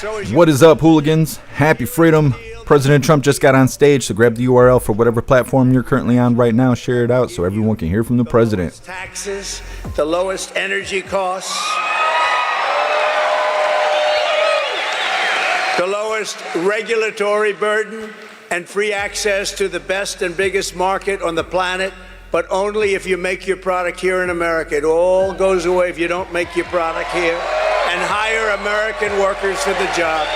What is up, hooligans? Happy freedom. President Trump just got on stage, so grab the URL for whatever platform you're currently on right now. Share it out so everyone can hear from the president. Taxes, the lowest energy costs, the lowest regulatory burden, and free access to the best and biggest market on the planet, but only if you make your product here in America. It all goes away if you don't make your product here, and hire American workers for the job.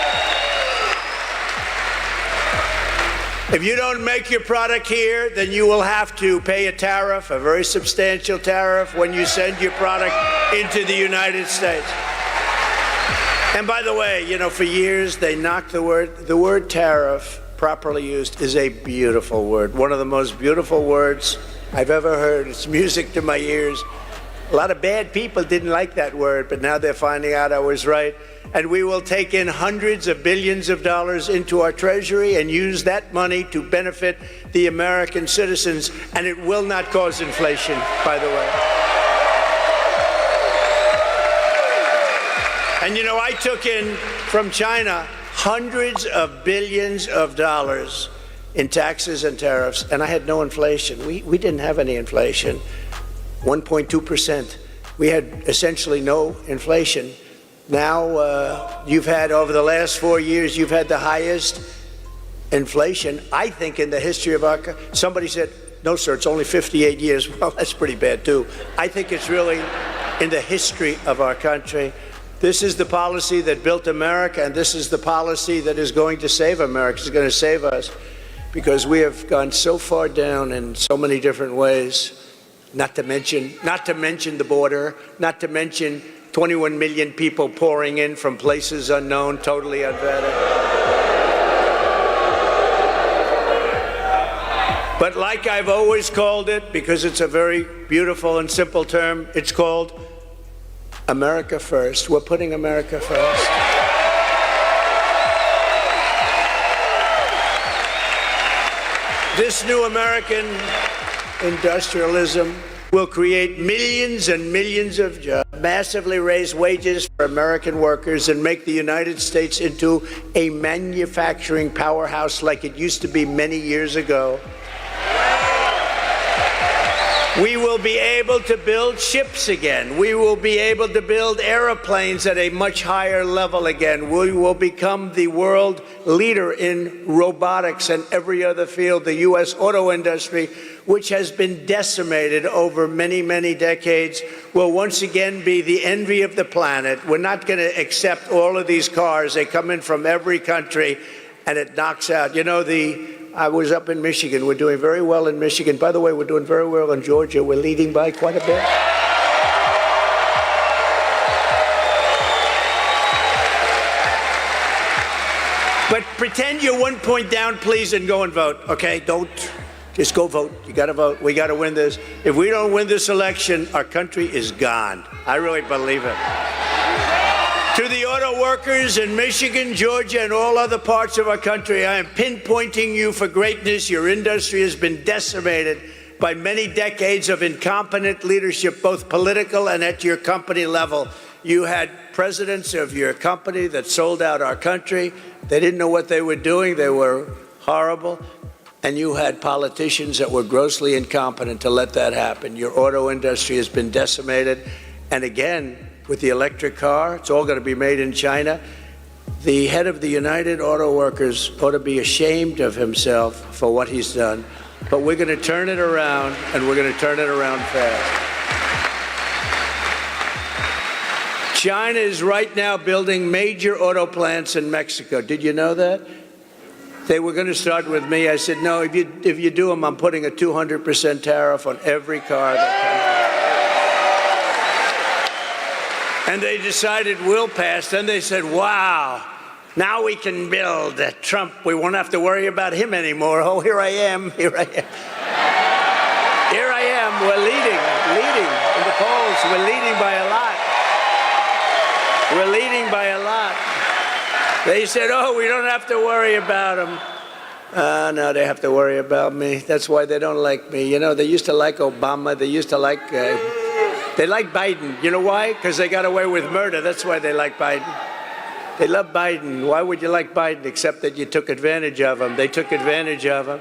If you don't make your product here, then you will have to pay a tariff, a very substantial tariff, when you send your product into the United States. And by the way, you know, for years they knocked the word tariff, properly used, is a beautiful word. One of the most beautiful words I've ever heard. It's music to my ears. A lot of bad people didn't like that word, but now they're finding out I was right. And we will take in hundreds of billions of dollars into our treasury and use that money to benefit the American citizens. And it will not cause inflation, by the way. And you know, I took in from China hundreds of billions of dollars in taxes and tariffs, and I had no inflation. We didn't have any inflation. 1.2%. We had essentially no inflation. Now, you've had, over the last 4 years, you've had the highest inflation, I think, in the history of our country. Somebody said, no, sir, it's only 58 years. Well, that's pretty bad, too. I think it's really in the history of our country. This is the policy that built America, and this is the policy that is going to save America. It's going to save us, because we have gone so far down in so many different ways. Not to mention the border, not to mention 21 million people pouring in from places unknown, totally unvetted. But like I've always called it, because it's a very beautiful and simple term, it's called America First. We're putting America first. This new American industrialism will create millions and millions of jobs, massively raise wages for American workers, and make the United States into a manufacturing powerhouse like it used to be many years ago. We will be able to build ships again. We will be able to build airplanes at a much higher level again. We will become the world leader in robotics and every other field. The U.S. auto industry, which has been decimated over many, many decades, will once again be the envy of the planet. We're not going to accept all of these cars. They come in from every country, and it knocks out. You know, I was up in Michigan. We're doing very well in Michigan. By the way, we're doing very well in Georgia. We're leading by quite a bit. But pretend you're 1 point down, please, and go and vote, okay? Don't just go vote. You got to vote. We got to win this. If we don't win this election, our country is gone. I really believe it. To the auto workers in Michigan, Georgia, and all other parts of our country, I am pinpointing you for greatness. Your industry has been decimated by many decades of incompetent leadership, both political and at your company level. You had presidents of your company that sold out our country. They didn't know what they were doing. They were horrible. And you had politicians that were grossly incompetent to let that happen. Your auto industry has been decimated. And again, with the electric car, it's all going to be made in China. The head of the United Auto Workers ought to be ashamed of himself for what he's done. But we're going to turn it around, and we're going to turn it around fast. China is right now building major auto plants in Mexico. Did you know that? They were going to start with me. I said, no, if you do them, I'm putting a 200% tariff on every car that comes. And they decided we'll pass. Then they said, wow, now we can build Trump. We won't have to worry about him anymore. Oh, here I am. Here I am. Here I am. We're leading in the polls. We're leading by a lot. We're leading by a lot. They said, oh, we don't have to worry about him. No, they have to worry about me. That's why they don't like me. You know, they used to like Obama. They used to like... They like Biden. You know why? Because they got away with murder. That's why they like Biden. They love Biden. Why would you like Biden except that you took advantage of him? They took advantage of him.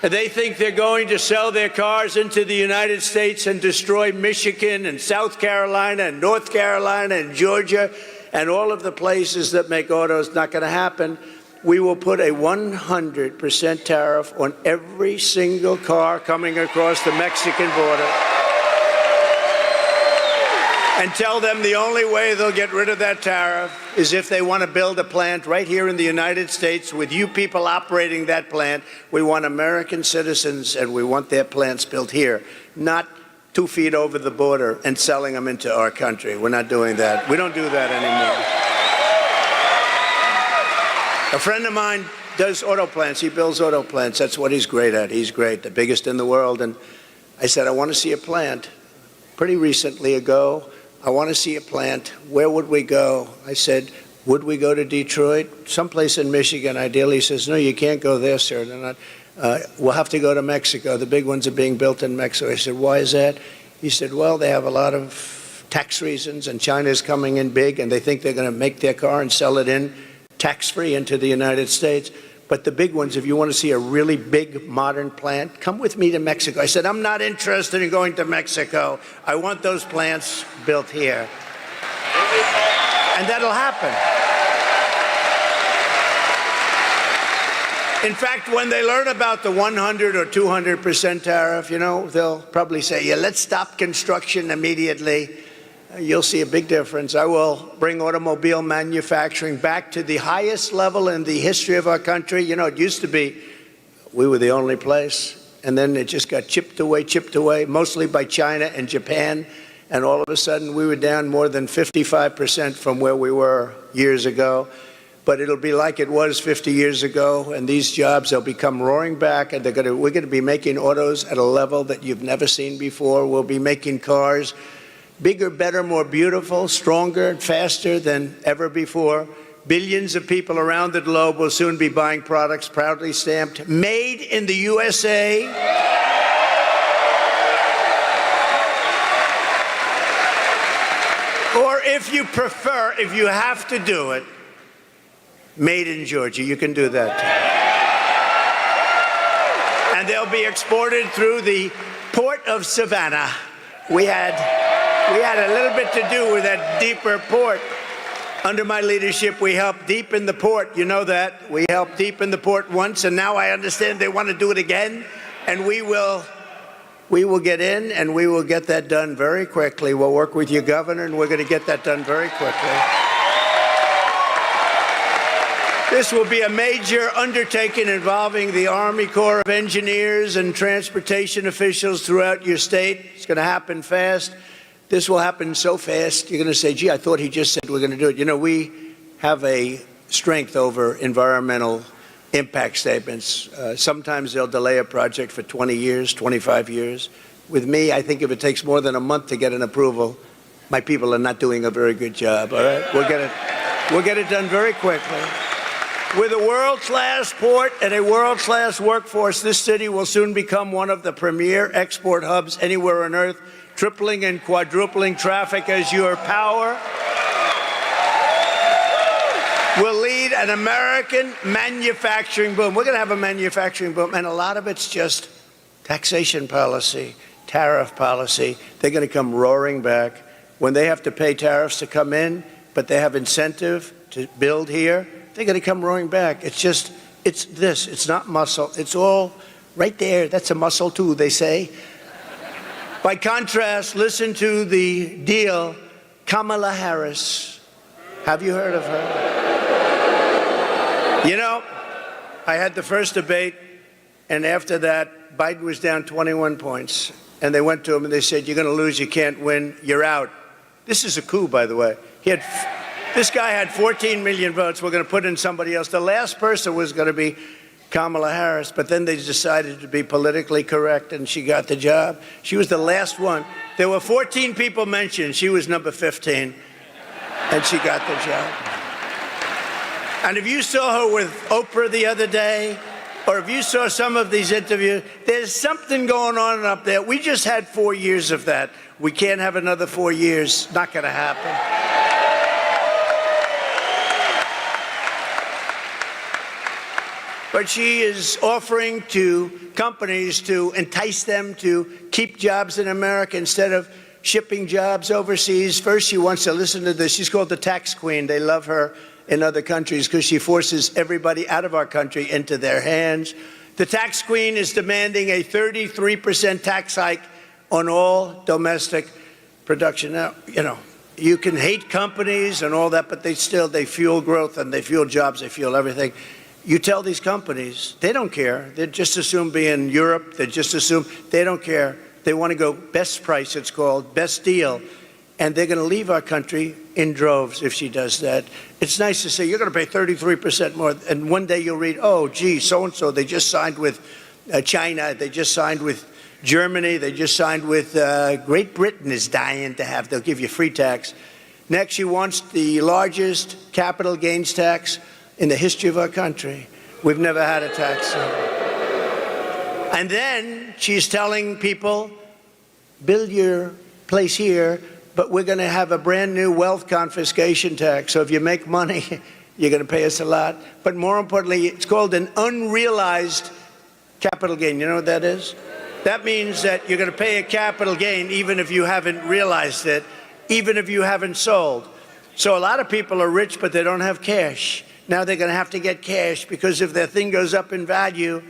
And they think they're going to sell their cars into the United States and destroy Michigan and South Carolina and North Carolina and Georgia and all of the places that make autos. Not going to happen. We will put a 100% tariff on every single car coming across the Mexican border and tell them the only way they'll get rid of that tariff is if they want to build a plant right here in the United States with you people operating that plant. We want American citizens, and we want their plants built here, not 2 feet over the border and selling them into our country. We're not doing that. We don't do that anymore. A friend of mine does auto plants. He builds auto plants. That's what he's great at. He's great, the biggest in the world. And I said, I want to see a plant. Pretty recently ago, I want to see a plant. Where would we go? I said, would we go to Detroit? Someplace in Michigan, ideally. He says, no, you can't go there, sir. They're not. We'll have to go to Mexico. The big ones are being built in Mexico. I said, why is that? He said, well, they have a lot of tax reasons, and China's coming in big, and they think they're going to make their car and sell it in tax-free into the United States. But the big ones, if you want to see a really big modern plant, come with me to Mexico. I said, I'm not interested in going to Mexico. I want those plants built here. And that'll happen. In fact, when they learn about the 100 or 200% tariff, you know, they'll probably say, yeah, let's stop construction immediately. You'll see a big difference. I will bring automobile manufacturing back to the highest level in the history of our country. You know, it used to be we were the only place, and then it just got chipped away, mostly by China and Japan, and all of a sudden we were down more than 55% from where we were years ago. But it'll be like it was 50 years ago, and these jobs, they'll become roaring back, and we're going to be making autos at a level that you've never seen before. We'll be making cars bigger, better, more beautiful, stronger, and faster than ever before. Billions of people around the globe will soon be buying products proudly stamped, made in the USA. Or if you prefer, if you have to do it, made in Georgia. You can do that too. And they'll be exported through the port of Savannah. We had a little bit to do with that deeper port. Under my leadership, we helped deepen the port. You know that. We helped deepen the port once, and now I understand they want to do it again. And we will get in, and we will get that done very quickly. We'll work with your governor, and we're going to get that done very quickly. This will be a major undertaking involving the Army Corps of Engineers and transportation officials throughout your state. It's going to happen fast. This will happen so fast, you're going to say, gee, I thought he just said we're going to do it. You know, we have a strength over environmental impact statements. Sometimes they'll delay a project for 20 years, 25 years. With me, I think if it takes more than a month to get an approval, my people are not doing a very good job, all right? We'll get it done very quickly. With a world-class port and a world-class workforce, this city will soon become one of the premier export hubs anywhere on earth, tripling and quadrupling traffic as your power will lead an American manufacturing boom. We're going to have a manufacturing boom, and a lot of it's just taxation policy, tariff policy. They're going to come roaring back. When they have to pay tariffs to come in, but they have incentive to build here, they're going to come roaring back. It's this. It's not muscle. It's all right there. That's a muscle, too, they say. By contrast, listen to the deal, Kamala Harris. Have you heard of her? You know, I had the first debate, and after that, Biden was down 21 points. And they went to him and they said, you're going to lose, you can't win, you're out. This is a coup, by the way. This guy had 14 million votes. We're going to put in somebody else. The last person was going to be Kamala Harris, but then they decided to be politically correct, and she got the job. She was the last one. There were 14 people mentioned. She was number 15, and she got the job. And if you saw her with Oprah the other day, or if you saw some of these interviews, there's something going on up there. We just had 4 years of that. We can't have another 4 years. Not going to happen. But she is offering to companies to entice them to keep jobs in America instead of shipping jobs overseas. First, she wants to listen to this. She's called the tax queen. They love her in other countries because she forces everybody out of our country into their hands. The tax queen is demanding a 33% tax hike on all domestic production. Now, you can hate companies and all that, but they fuel growth and they fuel jobs, they fuel everything. You tell these companies, they don't care. They just assume be in Europe. They just assume they don't care. They want to go best price, it's called, best deal. And they're going to leave our country in droves if she does that. It's nice to say, you're going to pay 33% more. And one day you'll read, oh, gee, so-and-so, they just signed with China. They just signed with Germany. They just signed with Great Britain is dying to have. They'll give you free tax. Next, she wants the largest capital gains tax in the history of our country. We've never had a tax. And then she's telling people, build your place here, but we're going to have a brand new wealth confiscation tax. So if you make money, you're going to pay us a lot. But more importantly, it's called an unrealized capital gain. You know what that is? That means that you're going to pay a capital gain even if you haven't realized it, even if you haven't sold. So a lot of people are rich, but they don't have cash. Now they're going to have to get cash because if their thing goes up in value,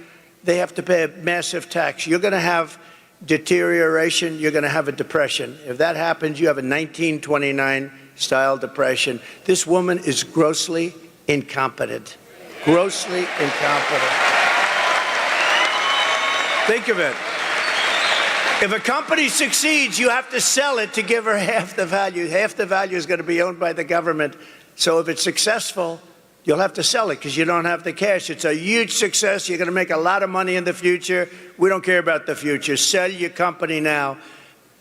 they have to pay a massive tax. You're going to have deterioration. You're going to have a depression. If that happens, you have a 1929-style depression. This woman is grossly incompetent. Grossly incompetent. Think of it. If a company succeeds, you have to sell it to give her half the value. Half the value is going to be owned by the government. So if it's successful, you'll have to sell it because you don't have the cash. It's a huge success. You're going to make a lot of money in the future. We don't care about the future. Sell your company now,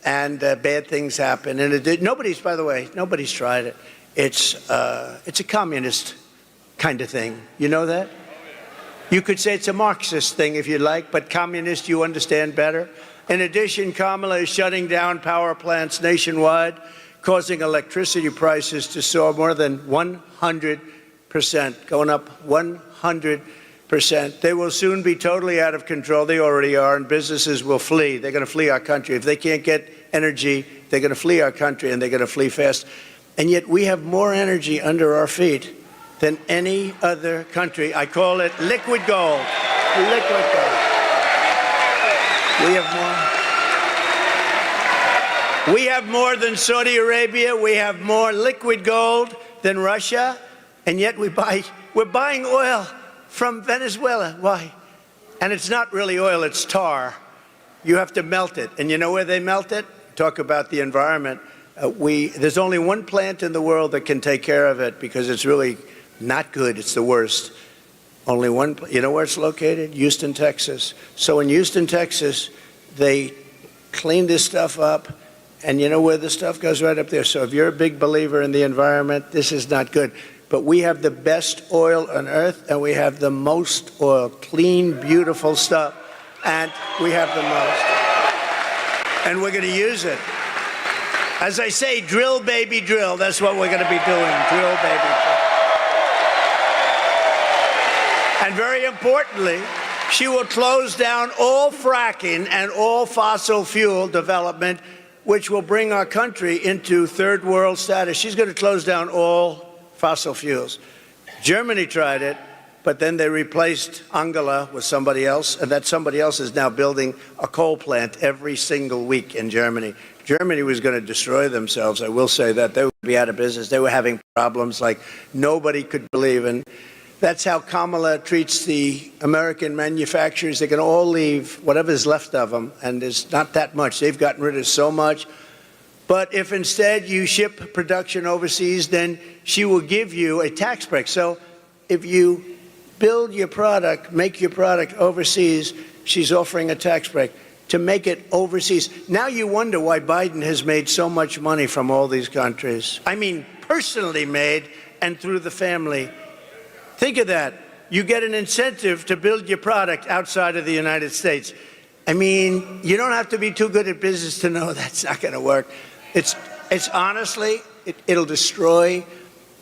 and bad things happen. And nobody's, by the way, nobody's tried it. It's a communist kind of thing. You know that? You could say it's a Marxist thing if you like, but communist you understand better. In addition, Kamala is shutting down power plants nationwide, causing electricity prices to soar more than 100%, going up 100%. They will soon be totally out of control. They already are, and businesses will flee. They're going to flee our country. If they can't get energy, they're going to flee our country, and they're going to flee fast. And yet we have more energy under our feet than any other country. I call it liquid gold. Liquid gold. We have more than Saudi Arabia. We have more liquid gold than Russia. And yet we're buying oil from Venezuela. Why? And it's not really oil, it's tar. You have to melt it. And you know where they melt it? Talk about the environment. There's only one plant in the world that can take care of it because it's really not good. It's the worst. Only one. You know where it's located? Houston, Texas. So in Houston, Texas, they clean this stuff up. And you know where the stuff goes? Right up there. So if you're a big believer in the environment, this is not good. But we have the best oil on earth, and we have the most oil. Clean, beautiful stuff. And we have the most. And we're going to use it. As I say, drill, baby, drill. That's what we're going to be doing. Drill, baby, drill. And very importantly, she will close down all fracking and all fossil fuel development, which will bring our country into third world status. She's going to close down all fossil fuels. Germany tried it, but then they replaced Angela with somebody else, and that somebody else is now building a coal plant every single week in Germany. Germany was going to destroy themselves, I will say that. They would be out of business. They were having problems like nobody could believe. And that's how Kamala treats the American manufacturers. They can all leave whatever's left of them, and there's not that much. They've gotten rid of so much. But if instead you ship production overseas, then she will give you a tax break. So if you build your product, make your product overseas, she's offering a tax break to make it overseas. Now you wonder why Biden has made so much money from all these countries. I mean, personally made and through the family. Think of that. You get an incentive to build your product outside of the United States. I mean, you don't have to be too good at business to know that's not going to work. It's honestly, it'll destroy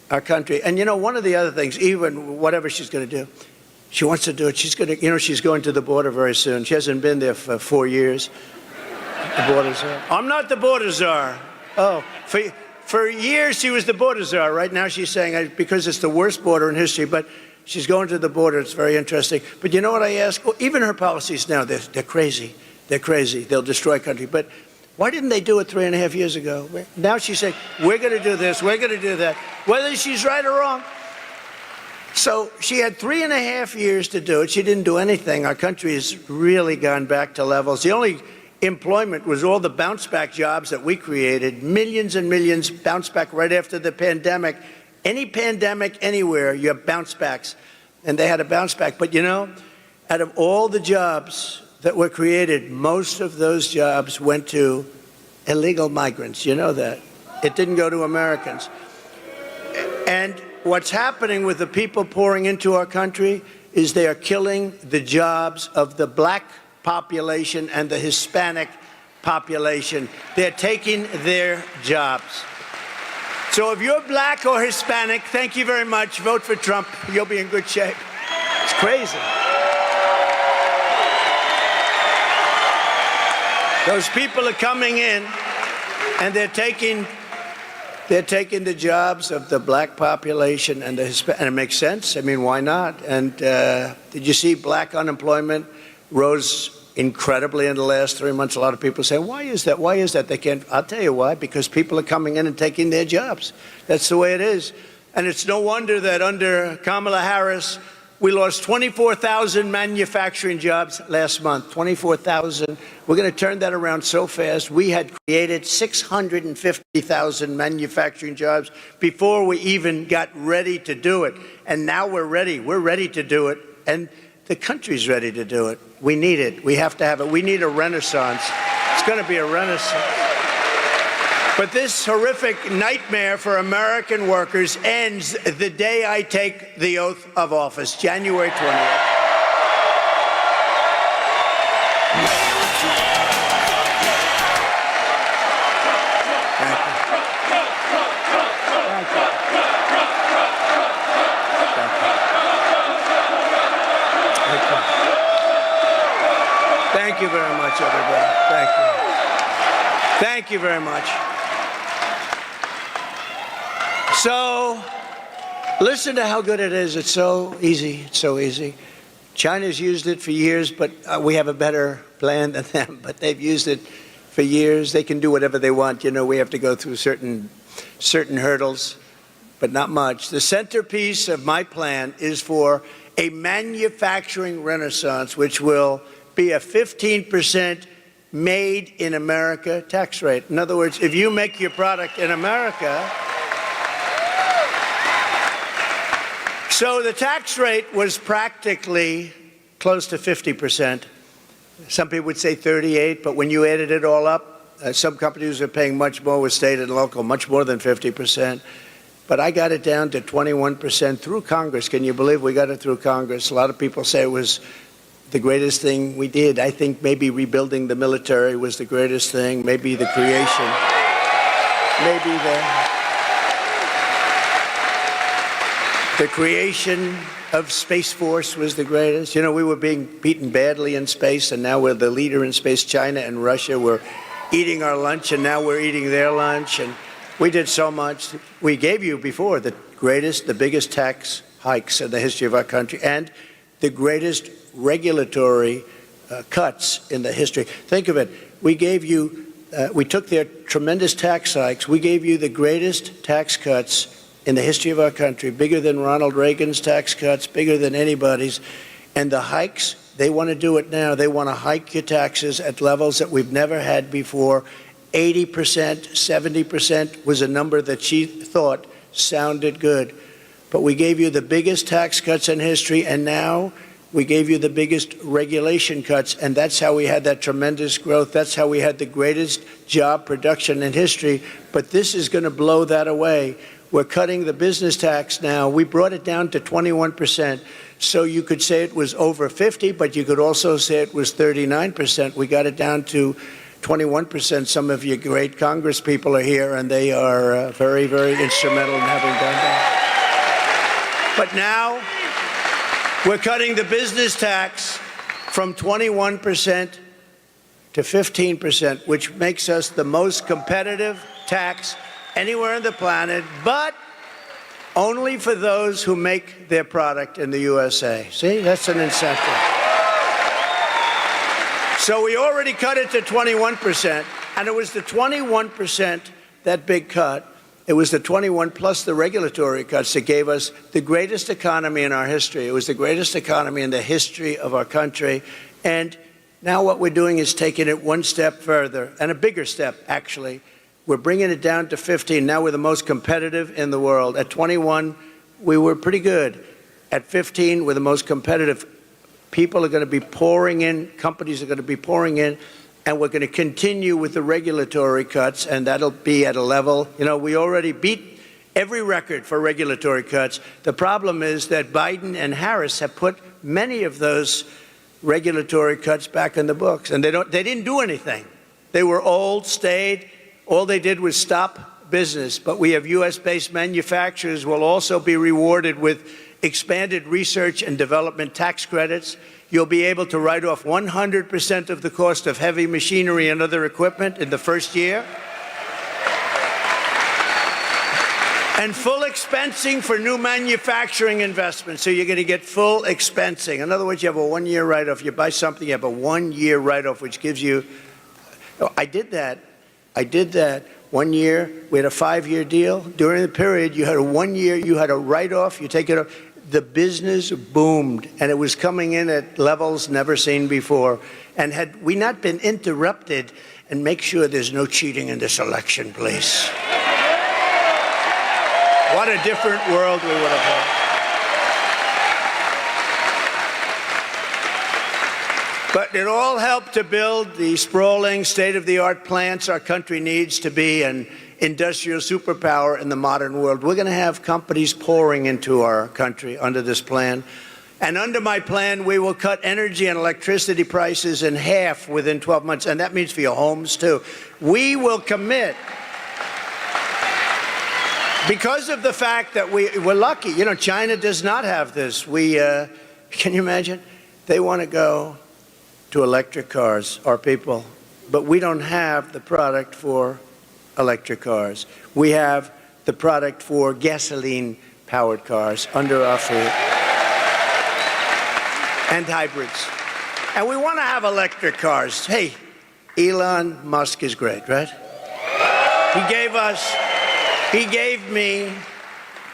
our country. And you know, one of the other things, even whatever she's going to do, She wants to do it. She's going to, she's going to the border very soon. She hasn't been there for 4 years. The border czar. I'm not the border czar. Oh, for years she was the border czar. Right now she's saying, because it's the worst border in history, but she's going to the border. It's very interesting. But you know what I ask? Well, even her policies now, they're crazy. They're crazy. They'll destroy country. But why didn't they do it 3.5 years ago? Now she's saying, we're going to do this, we're going to do that. Whether she's right or wrong. So she had 3.5 years to do it. She didn't do anything. Our country has really gone back to levels. The only employment was all the bounce back jobs that we created. Millions and millions bounce back right after the pandemic. Any pandemic anywhere, you have bounce backs. And they had a bounce back. But out of all the jobs that were created, most of those jobs went to illegal migrants. You know that. It didn't go to Americans. And what's happening with the people pouring into our country is they are killing the jobs of the black population and the Hispanic population. They're taking their jobs. So if you're black or Hispanic, thank you very much. Vote for Trump. You'll be in good shape. It's crazy. Those people are coming in and they're taking the jobs of the black population and the Hispanic, and it makes sense. I mean, why not? And did you see black unemployment rose incredibly in the last 3 months? A lot of people say, why is that? Why is that? They can't. I'll tell you why. Because people are coming in and taking their jobs. That's the way it is. And it's no wonder that under Kamala Harris, we lost 24,000 manufacturing jobs last month. 24,000. We're going to turn that around so fast. We had created 650,000 manufacturing jobs before we even got ready to do it. And now we're ready. We're ready to do it. And the country's ready to do it. We need it. We have to have it. We need a renaissance. It's going to be a renaissance. But this horrific nightmare for American workers ends the day I take the oath of office, January 20th. Thank you very much, everybody. Thank you. Thank you very much. So, listen to how good it is. It's so easy. It's so easy. China's used it for years, but we have a better plan than them. But they've used it for years. They can do whatever they want. We have to go through certain hurdles, but not much. The centerpiece of my plan is for a manufacturing renaissance, which will be a 15% made in America tax rate. In other words, if you make your product in America, so the tax rate was practically close to 50%. Some people would say 38, but when you added it all up, some companies are paying much more with state and local, much more than 50%. But I got it down to 21% through Congress. Can you believe we got it through Congress? A lot of people say it was the greatest thing we did. I think maybe rebuilding the military was the greatest thing, maybe the creation, maybe the creation of Space Force was the greatest. We were being beaten badly in space, and now we're the leader in space. China and Russia were eating our lunch, and now we're eating their lunch. And we did so much. We gave you before the biggest tax hikes in the history of our country, and the greatest regulatory cuts in the history. Think of it. We gave you, we took their tremendous tax hikes. We gave you the greatest tax cuts in the history of our country, bigger than Ronald Reagan's tax cuts, bigger than anybody's. And the hikes, they want to do it now. They want to hike your taxes at levels that we've never had before. 80%, 70% was a number that she thought sounded good. But we gave you the biggest tax cuts in history, and now we gave you the biggest regulation cuts, and that's how we had that tremendous growth. That's how we had the greatest job production in history. But this is going to blow that away. We're cutting the business tax now. We brought it down to 21%. So you could say it was over 50, but you could also say it was 39%. We got it down to 21%. Some of you great Congress people are here, and they are very, very instrumental in having done that. But We're cutting the business tax from 21% to 15%, which makes us the most competitive tax anywhere on the planet, but only for those who make their product in the USA. See, that's an incentive. So we already cut it to 21%, and it was the 21%, that big cut, it was the 21 plus the regulatory cuts that gave us the greatest economy in our history. It was the greatest economy in the history of our country. And now what we're doing is taking it one step further, and a bigger step, actually. We're bringing it down to 15. Now we're the most competitive in the world. At 21, we were pretty good. At 15, we're the most competitive. People are going to be pouring in, companies are going to be pouring in, and we're going to continue with the regulatory cuts, and that'll be at a level, you know, we already beat every record for regulatory cuts. The problem is that Biden and Harris have put many of those regulatory cuts back in the books, and they didn't do anything. They were old, stayed. All they did was stop business. But we have U.S.-based manufacturers will also be rewarded with expanded research and development tax credits. You'll be able to write off 100% of the cost of heavy machinery and other equipment in the first year. And full expensing for new manufacturing investments. So you're going to get full expensing. In other words, you have a one-year write-off. You buy something, you have a one-year write-off, which gives you... I did that 1 year. We had a 5-year deal. During the period, you had a 1 year, you had a write-off, you take it off. The business boomed, and it was coming in at levels never seen before. And had we not been interrupted, and make sure there's no cheating in this election, please. What a different world we would have had. But it all helped to build the sprawling, state-of-the-art plants our country needs to be an industrial superpower in the modern world. We're going to have companies pouring into our country under this plan. And under my plan, we will cut energy and electricity prices in half within 12 months. And that means for your homes, too. We will commit, because of the fact that we're lucky. You know, China does not have this. Can you imagine? They want to go to electric cars, our people. But we don't have the product for electric cars. We have the product for gasoline-powered cars under our feet. And hybrids. And we want to have electric cars. Hey, Elon Musk is great, right?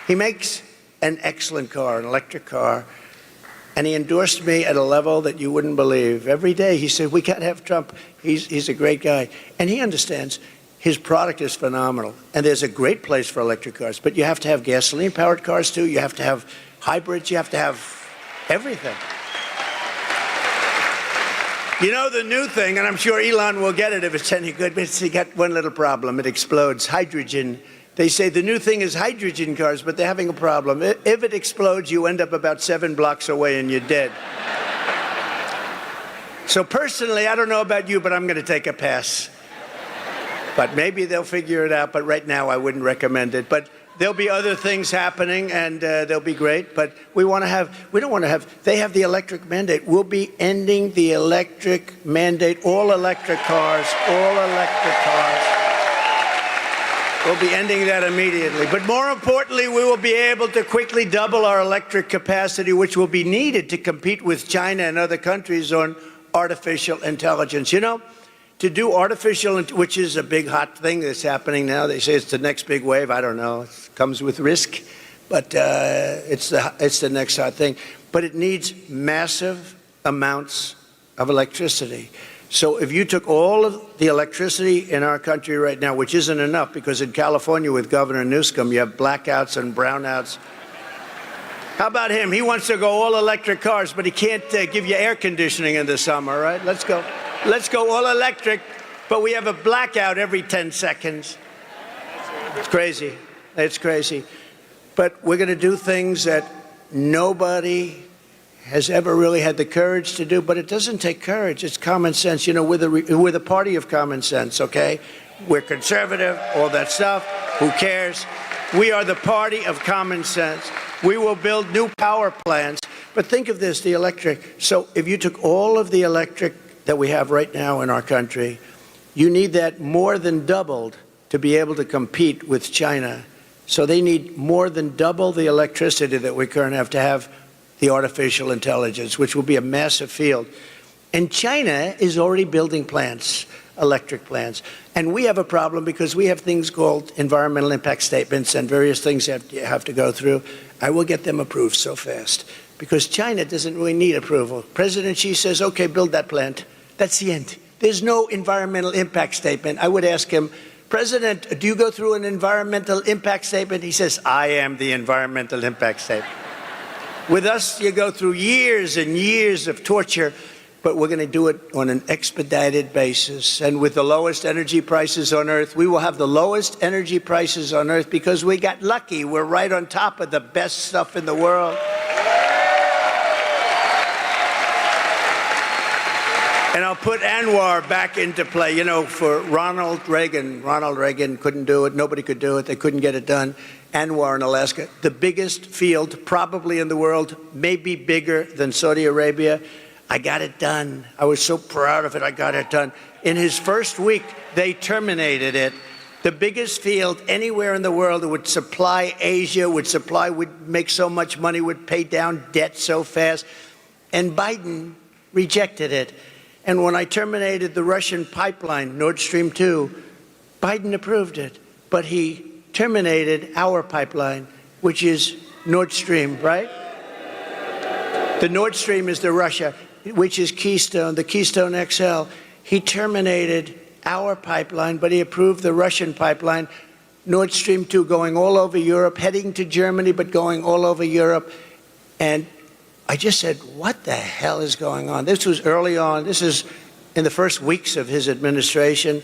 He makes an excellent car, an electric car, and he endorsed me at a level that you wouldn't believe. Every day he said, we can't have Trump. He's a great guy. And he understands his product is phenomenal. And there's a great place for electric cars, but you have to have gasoline-powered cars, too. You have to have hybrids. You have to have everything. You know, the new thing, and I'm sure Elon will get it if it's any good, but he got one little problem. It explodes. Hydrogen. They say the new thing is hydrogen cars, but they're having a problem. If it explodes, you end up about 7 blocks away and you're dead. So personally, I don't know about you, but I'm going to take a pass. But maybe they'll figure it out, but right now I wouldn't recommend it. But there'll be other things happening, and they'll be great. But we don't want to have, they have the electric mandate. We'll be ending the electric mandate, all electric cars. We'll be ending that immediately. But more importantly, we will be able to quickly double our electric capacity, which will be needed to compete with China and other countries on artificial intelligence. You know, to do artificial, which is a big hot thing that's happening now. They say it's the next big wave. I don't know. It comes with risk, but it's the next hot thing. But it needs massive amounts of electricity. So if you took all of the electricity in our country right now, which isn't enough, because in California with Governor Newsom, you have blackouts and brownouts. How about him? He wants to go all electric cars, but he can't give you air conditioning in the summer, right? Let's go all electric, but we have a blackout every 10 seconds. It's crazy. It's crazy. But we're going to do things that nobody has ever really had the courage to do, but it doesn't take courage. It's common sense. You know, we're the party of common sense, okay? We're conservative, all that stuff. Who cares? We are the party of common sense. We will build new power plants But think of this, the electric. So if you took all of the electric that we have right now in our country, you need that more than doubled to be able to compete with China. So they need more than double the electricity that we currently have to have the artificial intelligence, which will be a massive field. And China is already building plants, electric plants. And we have a problem because we have things called environmental impact statements and various things that you have to go through. I will get them approved so fast because China doesn't really need approval. President Xi says, okay, build that plant. That's the end. There's no environmental impact statement. I would ask him, President, do you go through an environmental impact statement? He says, I am the environmental impact statement. With us, you go through years and years of torture, but we're going to do it on an expedited basis. And with the lowest energy prices on earth, we will have the lowest energy prices on earth because we got lucky. We're right on top of the best stuff in the world. And I'll put Anwar back into play. You know, for Ronald Reagan couldn't do it. Nobody could do it. They couldn't get it done. Anwar in Alaska, the biggest field probably in the world, maybe bigger than Saudi Arabia. I got it done. I was so proud of it. I got it done. In his first week, they terminated it. The biggest field anywhere in the world that would supply Asia, would make so much money, would pay down debt so fast. And Biden rejected it. And when I terminated the Russian pipeline, Nord Stream 2, Biden approved it. But he terminated our pipeline, which is Nord Stream, right? The Nord Stream is the Russia, which is Keystone, the Keystone XL. He terminated our pipeline, but he approved the Russian pipeline, Nord Stream 2, going all over Europe, heading to Germany, but going all over Europe. And I just said, what the hell is going on? This was early on. This is in the first weeks of his administration.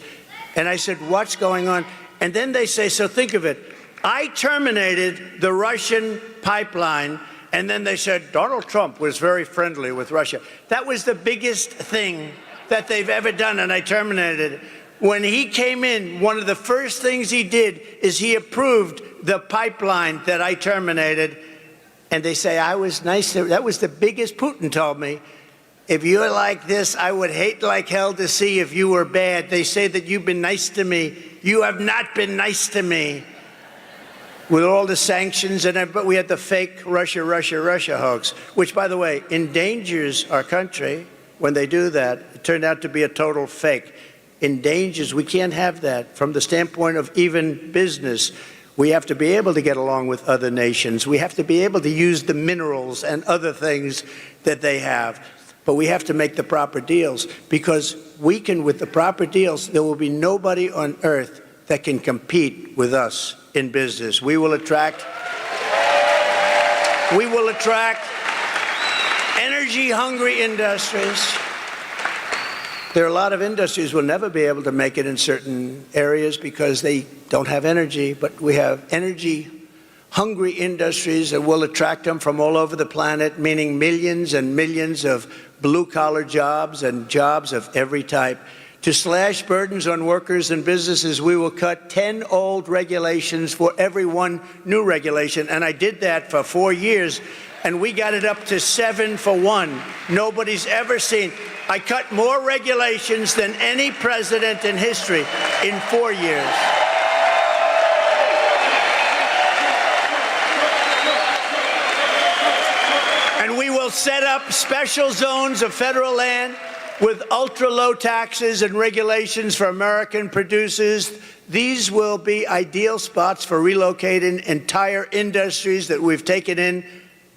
And I said, what's going on? And then they say, so think of it. I terminated the Russian pipeline. And then they said, Donald Trump was very friendly with Russia. That was the biggest thing that they've ever done, and I terminated it. When he came in, one of the first things he did is he approved the pipeline that I terminated. And they say, I was nice. That was the biggest. Putin told me, if you're like this, I would hate like hell to see if you were bad. They say that you've been nice to me. You have not been nice to me. With all the sanctions, but we had the fake Russia hoax, which, by the way, endangers our country when they do that. It turned out to be a total fake. Endangers, we can't have that. From the standpoint of even business, we have to be able to get along with other nations. We have to be able to use the minerals and other things that they have. But we have to make the proper deals, because we can, with the proper deals, there will be nobody on earth that can compete with us in business. We will attract energy-hungry industries. There are a lot of industries will never be able to make it in certain areas because they don't have energy, but we have energy-hungry industries that will attract them from all over the planet, meaning millions and millions of blue-collar jobs and jobs of every type. To slash burdens on workers and businesses, we will cut 10 old regulations for every one new regulation. And I did that for 4 years, and we got it up to 7 for 1. Nobody's ever seen. I cut more regulations than any president in history in 4 years. And we will set up special zones of federal land with ultra-low taxes and regulations for American producers. These will be ideal spots for relocating entire industries that we've taken in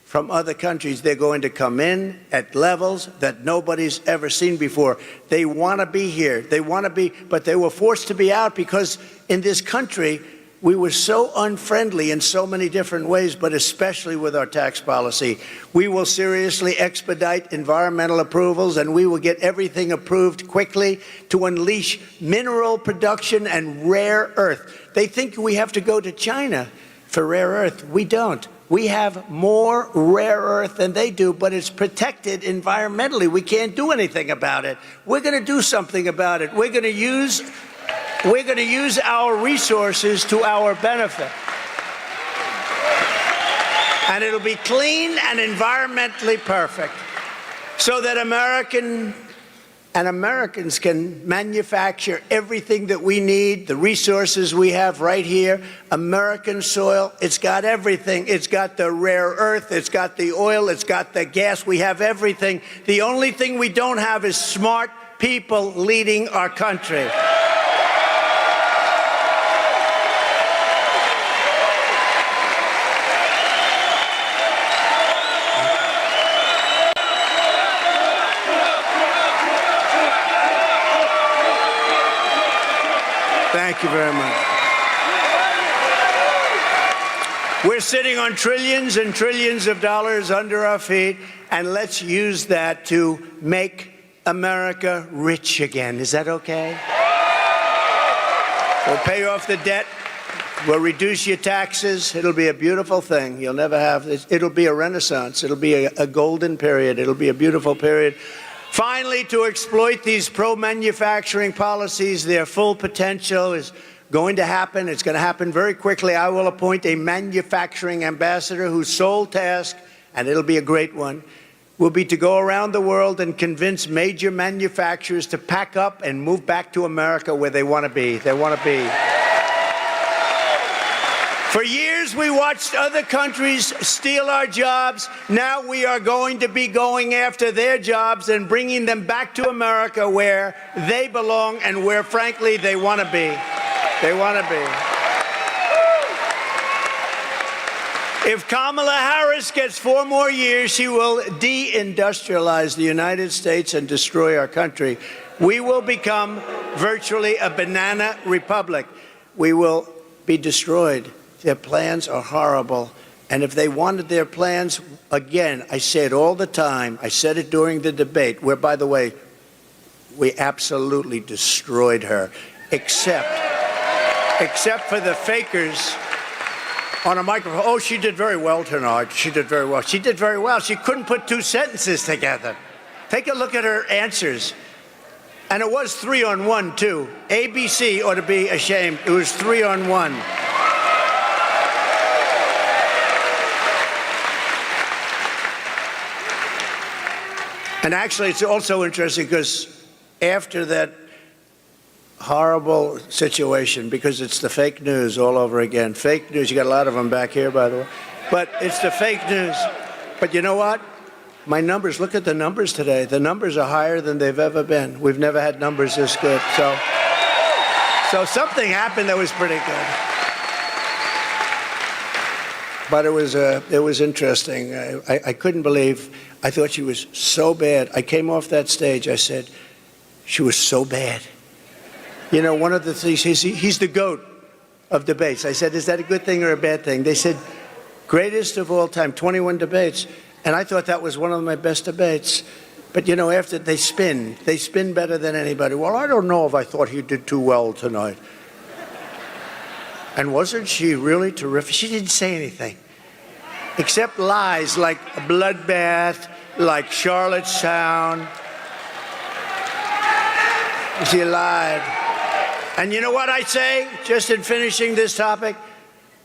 from other countries. They're going to come in at levels that nobody's ever seen before. They want to be here. They want to be, but they were forced to be out because in this country, we were so unfriendly in so many different ways, but especially with our tax policy. We will seriously expedite environmental approvals, and we will get everything approved quickly to unleash mineral production and rare earth. They think we have to go to China for rare earth. We don't. We have more rare earth than they do, but it's protected environmentally. We can't do anything about it. We're going to do something about it. We're going to use our resources to our benefit. And it'll be clean and environmentally perfect so that Americans can manufacture everything that we need, the resources we have right here. American soil, it's got everything. It's got the rare earth, it's got the oil, it's got the gas. We have everything. The only thing we don't have is smart people leading our country. Thank you very much. We're sitting on trillions and trillions of dollars under our feet, and let's use that to make America rich again. Is that okay? We'll pay off the debt. We'll reduce your taxes. It'll be a beautiful thing. You'll never have this. It'll be a renaissance. It'll be a golden period. It'll be a beautiful period. Finally, to exploit these pro-manufacturing policies, their full potential is going to happen. It's going to happen very quickly. I will appoint a manufacturing ambassador whose sole task, and it'll be a great one, will be to go around the world and convince major manufacturers to pack up and move back to America where they want to be. They want to be. For years, we watched other countries steal our jobs. Now we are going to be going after their jobs and bringing them back to America where they belong and where, frankly, they want to be. They want to be. If Kamala Harris gets 4 more years, she will deindustrialize the United States and destroy our country. We will become virtually a banana republic. We will be destroyed. Their plans are horrible. And if they wanted their plans, again, I say it all the time. I said it during the debate, where, by the way, we absolutely destroyed her, except for the fakers on a microphone. Oh, she did very well tonight. She did very well. She did very well. She couldn't put 2 sentences together. Take a look at her answers. And it was 3-on-1, too. ABC ought to be ashamed. It was 3-on-1. And actually, it's also interesting because after that horrible situation, because it's the fake news all over again. Fake news, you got a lot of them back here, by the way. But it's the fake news. But you know what? My numbers, look at the numbers today. The numbers are higher than they've ever been. We've never had numbers this good. So something happened that was pretty good. But it was interesting. I couldn't believe, I thought she was so bad. I came off that stage, I said, she was so bad. You know, one of the things, he's the GOAT of debates. I said, is that a good thing or a bad thing? They said, greatest of all time, 21 debates. And I thought that was one of my best debates. But, you know, after they spin better than anybody. Well, I don't know if I thought he did too well tonight. And wasn't she really terrific? She didn't say anything, except lies like a bloodbath, like Charlottetown. She lied. And you know what I say, just in finishing this topic?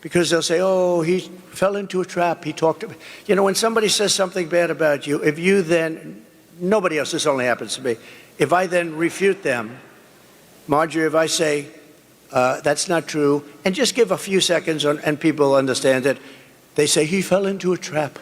Because they'll say, oh, he fell into a trap. He talked about, you know, when somebody says something bad about you, if you then, nobody else, this only happens to me, if I then refute them, Marjorie, if I say, that's not true, and just give a few seconds and people understand it, they say, he fell into a trap.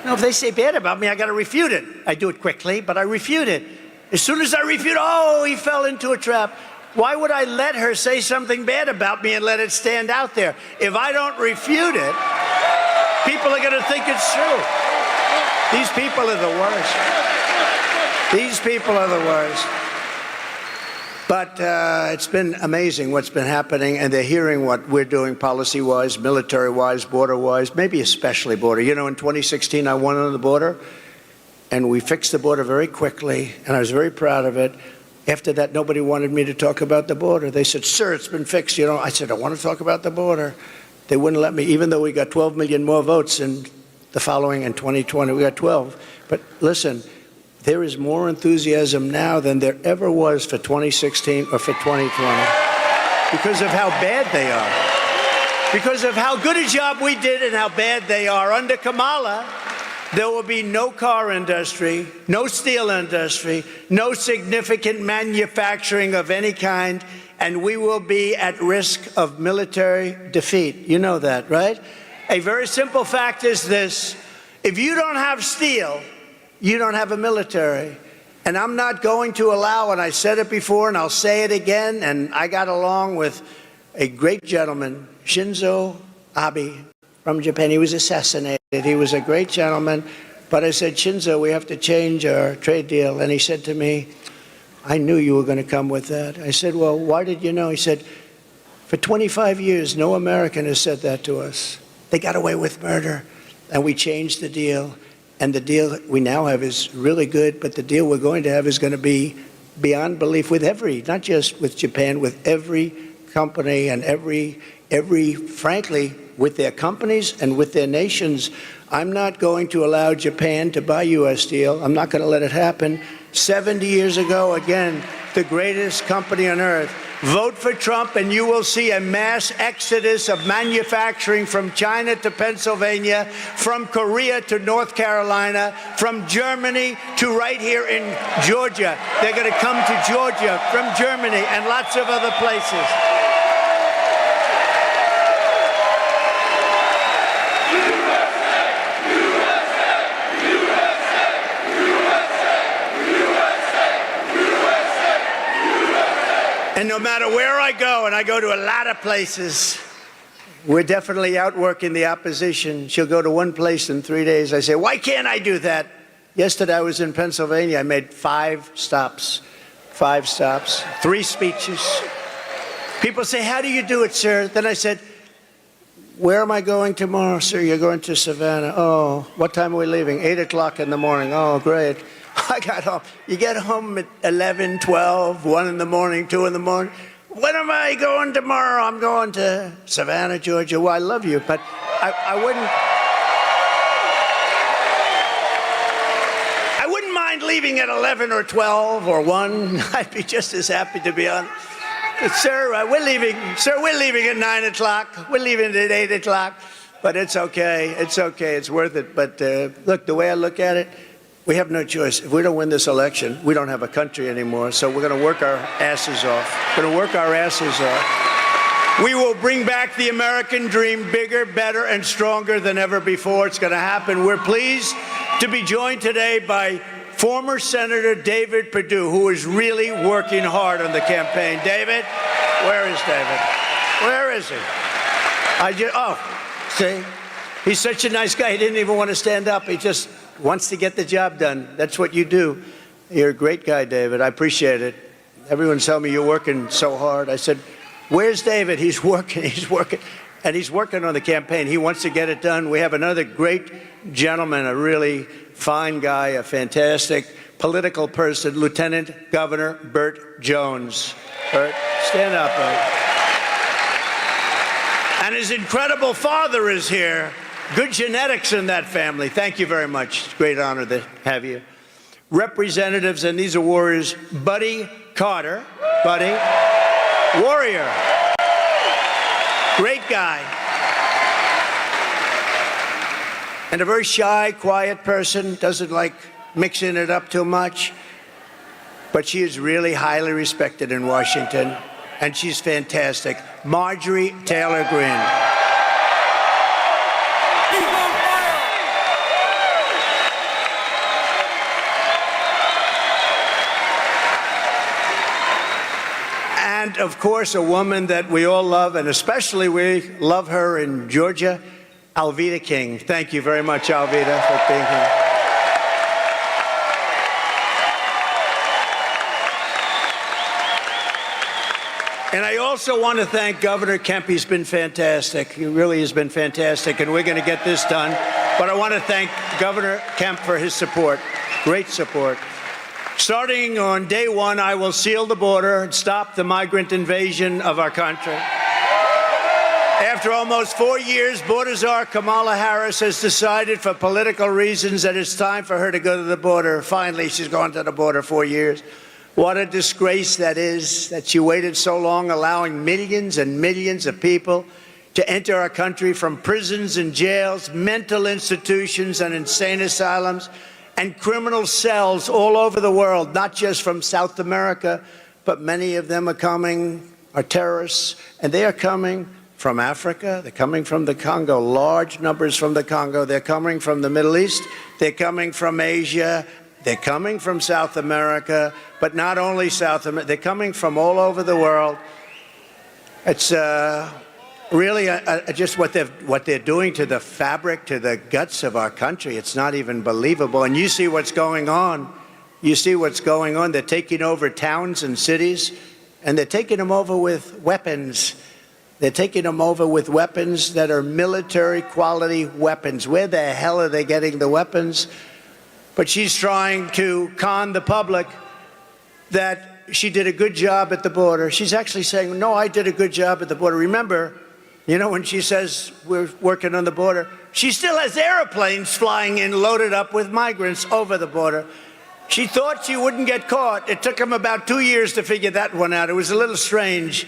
Now, if they say bad about me, I got to refute it. I do it quickly, but I refute it. As soon as I refute, oh, he fell into a trap. Why would I let her say something bad about me and let it stand out there? If I don't refute it, people are going to think it's true. These people are the worst. These people are the worst. But it's been amazing what's been happening, and they're hearing what we're doing policy-wise, military-wise, border-wise, maybe especially border. You know, in 2016, I won on the border, and we fixed the border very quickly, and I was very proud of it. After that, nobody wanted me to talk about the border. They said, sir, it's been fixed. You know, I said, I want to talk about the border. They wouldn't let me, even though we got 12 million more votes in the following in 2020. We got 12. But listen, there is more enthusiasm now than there ever was for 2016 or for 2020 because of how bad they are. because of how good a job we did and how bad they are. Under Kamala, there will be no car industry, no steel industry, no significant manufacturing of any kind, and we will be at risk of military defeat. You know that, right? A very simple fact is this: if you don't have steel, you don't have a military. And I'm not going to allow, and I said it before and I'll say it again, and I got along with a great gentleman, Shinzo Abe from Japan. He was assassinated. He was a great gentleman. But I said, Shinzo, we have to change our trade deal. And he said to me, I knew you were going to come with that. I said, well, why did you know? He said, for 25 years, no American has said that to us. They got away with murder. And we changed the deal. And the deal we now have is really good, but the deal we're going to have is going to be beyond belief with every, not just with Japan, with every company and every, frankly, with their companies and with their nations. I'm not going to allow Japan to buy U.S. steel. I'm not going to let it happen. 70 years ago, again, the greatest company on earth. Vote for Trump and you will see a mass exodus of manufacturing from China to Pennsylvania, from Korea to North Carolina, from Germany to right here in Georgia. They're going to come to Georgia from Germany and lots of other places. And no matter where I go, and I go to a lot of places, we're definitely outworking the opposition. She'll go to one place in 3 days. I say, why can't I do that? Yesterday I was in Pennsylvania. I made 5 stops, 3 speeches. People say, how do you do it, sir? Then I said, where am I going tomorrow, sir? You're going to Savannah. Oh, what time are we leaving? 8 o'clock in the morning. Oh, great. I got home. You get home at 11, 12, 1 in the morning, 2 in the morning. When am I going tomorrow? I'm going to Savannah, Georgia. Well, I love you, but I wouldn't mind leaving at 11 or 12 or 1. I'd be just as happy to be on. But, sir, we're leaving at 9 o'clock. We're leaving at 8 o'clock. But it's okay. It's okay. It's worth it. But look, the way I look at it, we have no choice. If we don't win this election, we don't have a country anymore. So we're going to work our asses off. We're going to work our asses off. We will bring back the American dream bigger, better, and stronger than ever before. It's going to happen. We're pleased to be joined today by former Senator David Perdue, who is really working hard on the campaign. David? Where is David? Where is he? See? He's such a nice guy. He didn't even want to stand up. He just wants to get the job done. That's what you do. You're a great guy, David. I appreciate it. Everyone's telling me you're working so hard. I said, where's David? He's working. And he's working on the campaign. He wants to get it done. We have another great gentleman, a really fine guy, a fantastic political person, Lieutenant Governor Burt Jones. Burt, stand up, Burt. And his incredible father is here. Good genetics in that family. Thank you very much. It's a great honor to have you. Representatives, and these are warriors, Buddy Carter. Buddy. Warrior. Great guy. And a very shy, quiet person, doesn't like mixing it up too much. But she is really highly respected in Washington, and she's fantastic. Marjorie Taylor Greene. And, of course, a woman that we all love, and especially we love her in Georgia, Alveda King. Thank you very much, Alveda, for being here. And I also want to thank Governor Kemp. He's been fantastic. He really has been fantastic, and we're going to get this done. But I want to thank Governor Kemp for his support, great support. Starting on day 1, I will seal the border and stop the migrant invasion of our country. After almost 4 years, border czar Kamala Harris has decided for political reasons that it's time for her to go to the border. Finally, she's gone to the border 4 years. What a disgrace that is, that she waited so long, allowing millions and millions of people to enter our country from prisons and jails, mental institutions and insane asylums, and criminal cells all over the world, not just from South America, but many of them are terrorists, and they are coming from Africa, they're coming from the Congo, large numbers from the Congo, they're coming from the Middle East, they're coming from Asia, they're coming from South America, but not only South America, they're coming from all over the world. It's really just what they're doing to the fabric, to the guts of our country. It's not even believable. And you see what's going on. You see what's going on. They're taking over towns and cities, and they're taking them over with weapons. They're taking them over with weapons that are military-quality weapons. Where the hell are they getting the weapons? But she's trying to con the public that she did a good job at the border. She's actually saying, no, I did a good job at the border. Remember, you know, when she says we're working on the border, she still has airplanes flying in loaded up with migrants over the border. She thought she wouldn't get caught. It took them about 2 years to figure that one out. It was a little strange.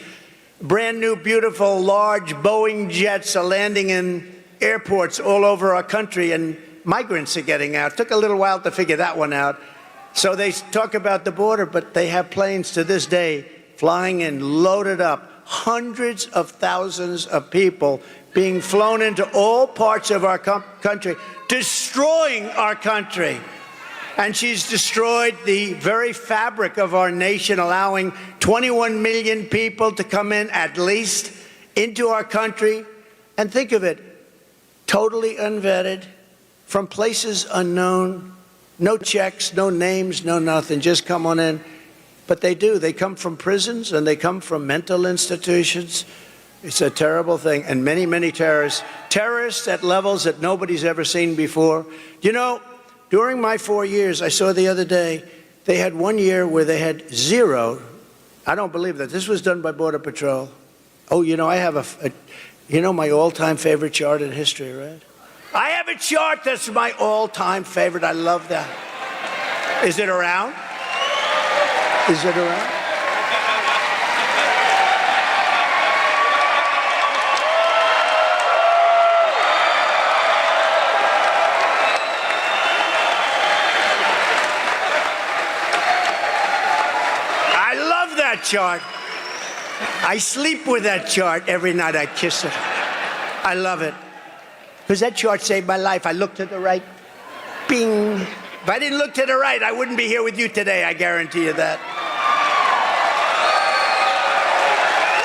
Brand new, beautiful, large Boeing jets are landing in airports all over our country, and migrants are getting out. It took a little while to figure that one out. So they talk about the border, but they have planes to this day flying in, loaded up, hundreds of thousands of people being flown into all parts of our country, destroying our country. And she's destroyed the very fabric of our nation, allowing 21 million people to come in, at least, into our country. And think of it, totally unvetted, from places unknown, no checks, no names, no nothing, just come on in. But they do. They come from prisons and they come from mental institutions. It's a terrible thing. And many, many terrorists at levels that nobody's ever seen before. You know, during my 4 years, I saw the other day, they had 1 year where they had zero. I don't believe that. This was done by Border Patrol. Oh, you know, I have you know my all-time favorite chart in history, right? I have a chart that's my all-time favorite. I love that. Is it around? Is it around? I love that chart. I sleep with that chart every night. I kiss it. I love it. Because that chart saved my life. I looked to the right, bing. If I didn't look to the right, I wouldn't be here with you today, I guarantee you that.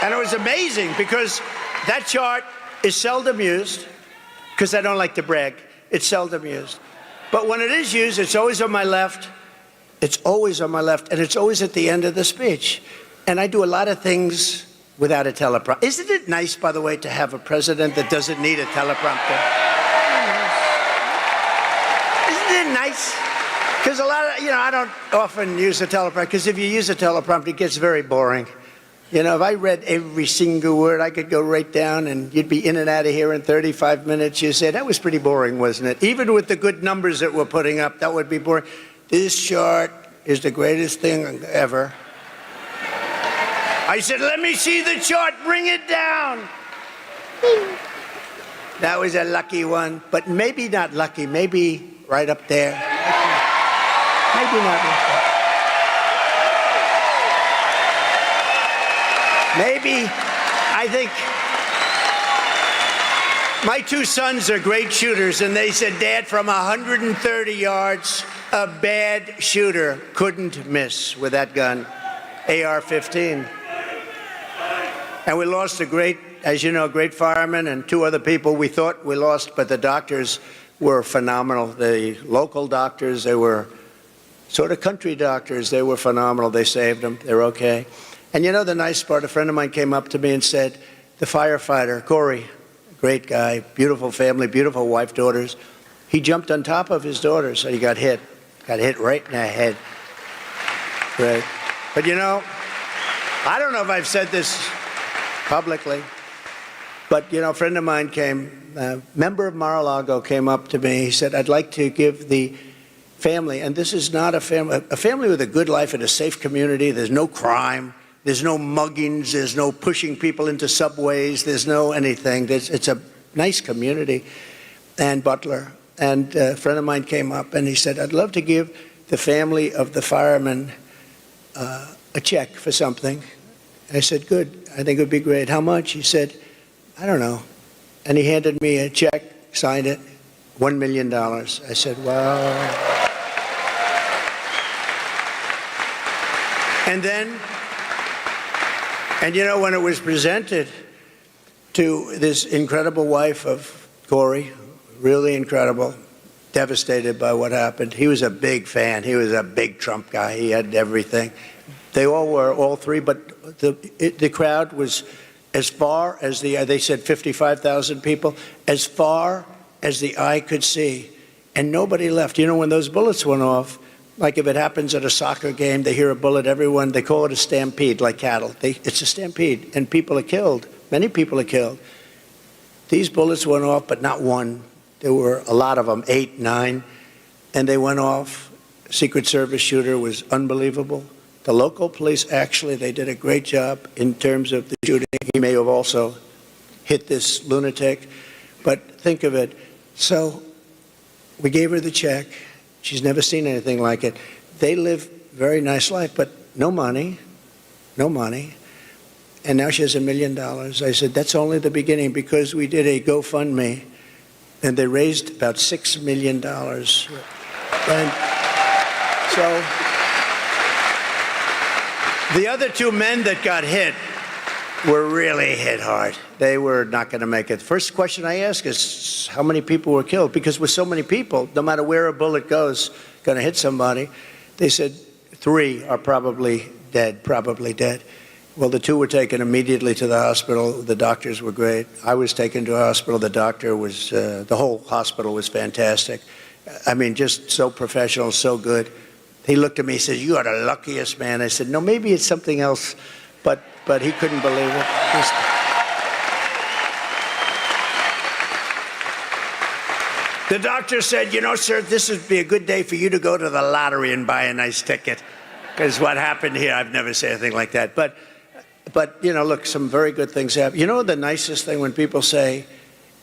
And it was amazing because that chart is seldom used, because I don't like to brag. It's seldom used. But when it is used, it's always on my left. It's always on my left, and it's always at the end of the speech. And I do a lot of things without a teleprompter. Isn't it nice, by the way, to have a president that doesn't need a teleprompter? Isn't it nice? Because a lot of, you know, I don't often use a teleprompter, because if you use a teleprompter, it gets very boring. You know, if I read every single word, I could go right down and you'd be in and out of here in 35 minutes. You say, that was pretty boring, wasn't it? Even with the good numbers that we're putting up, that would be boring. This chart is the greatest thing ever. I said, let me see the chart, bring it down. That was a lucky one, but maybe not lucky, maybe right up there. Maybe not lucky. Maybe, I think, my two sons are great shooters, and they said, Dad, from 130 yards, a bad shooter couldn't miss with that gun, AR-15. And we lost a great, as you know, great fireman and two other people we thought we lost, but the doctors were phenomenal. The local doctors, they were sort of country doctors. They were phenomenal. They saved them. They're okay. And you know the nice part, a friend of mine came up to me and said, the firefighter, Corey, great guy, beautiful family, beautiful wife, daughters, he jumped on top of his daughters and he got hit right in the head. Right. But you know, I don't know if I've said this publicly, but you know, a friend of mine came, a member of Mar-a-Lago came up to me. He said, I'd like to give the family, and this is not a family with a good life in a safe community. There's no crime. There's no muggings. There's no pushing people into subways. There's no anything. It's a nice community. And Butler. And a friend of mine came up and he said, I'd love to give the family of the fireman a check for something. I said, good. I think it would be great. How much? He said, I don't know. And he handed me a check, signed it, $1 million. I said, wow. And then, and you know, when it was presented to this incredible wife of Corey, really incredible, devastated by what happened. He was a big fan. He was a big Trump guy. He had everything. They all were, all three, but the crowd was as far as they said 55,000 people, as far as the eye could see, and nobody left. You know, when those bullets went off, like if it happens at a soccer game, they hear a bullet, everyone, they call it a stampede, like cattle. It's a stampede, and people are killed. Many people are killed. These bullets went off, but not one. There were a lot of them, 8, 9, and they went off. Secret Service shooter was unbelievable. The local police, actually, they did a great job in terms of the shooting. He may have also hit this lunatic, but think of it. So we gave her the check. She's never seen anything like it. They live a very nice life, but no money, no money. And now she has $1 million. I said, that's only the beginning, because we did a GoFundMe, and they raised about $6 million. And so the other two men that got hit were really hit hard. They were not going to make it. First question I ask is, how many people were killed? Because with so many people, no matter where a bullet goes, going to hit somebody. They said 3 are probably dead, Well, the 2 were taken immediately to the hospital. The doctors were great. I was taken to a hospital. The doctor was, the whole hospital was fantastic. I mean, just so professional, so good. He looked at me, he said, you are the luckiest man. I said, no, maybe it's something else, but he couldn't believe it. The doctor said, you know, sir, this would be a good day for you to go to the lottery and buy a nice ticket. Because what happened here, I've never said anything like that. But, you know, look, some very good things happen. You know the nicest thing when people say,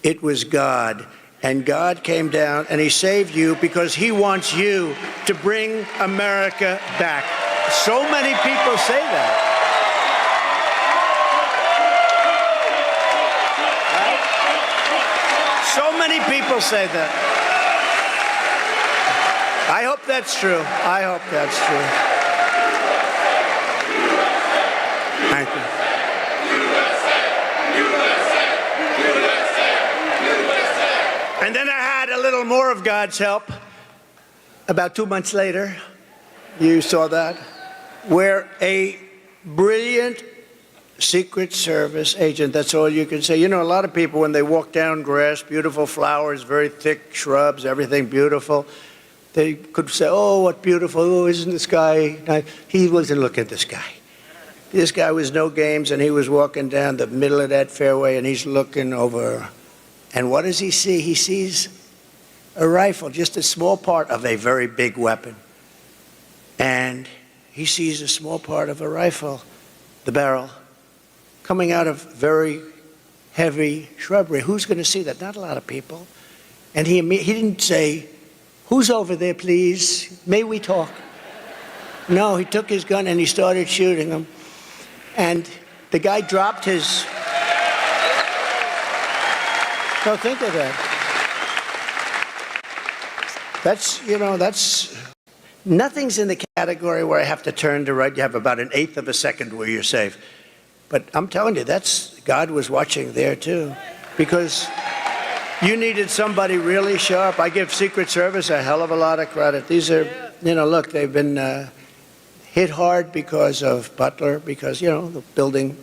it was God, and God came down and he saved you because he wants you to bring America back. So many people say that. So many people say that. I hope that's true. I hope that's true. Thank you. And then I had a little more of God's help. About 2 months later, you saw that, where a brilliant Secret Service agent, that's all you can say. You know, a lot of people, when they walk down grass, beautiful flowers, very thick shrubs, everything beautiful, they could say, oh, what beautiful, oh, isn't this guy nice? He wasn't looking at this guy. This guy was no games, and he was walking down the middle of that fairway, and he's looking over. And what does he see? He sees a rifle, just a small part of a very big weapon. And he sees a small part of a rifle, the barrel, coming out of very heavy shrubbery. Who's going to see that? Not a lot of people. And he didn't say, who's over there, please? May we talk? No, he took his gun and he started shooting him. And the guy dropped his... No, think of that. That's, you know, that's... Nothing's in the category where I have to turn to right. You have about 1/8 of a second where you're safe. But I'm telling you, God was watching there too. Because you needed somebody really sharp. I give Secret Service a hell of a lot of credit. These are, you know, look, they've been hit hard because of Butler, because, you know, the building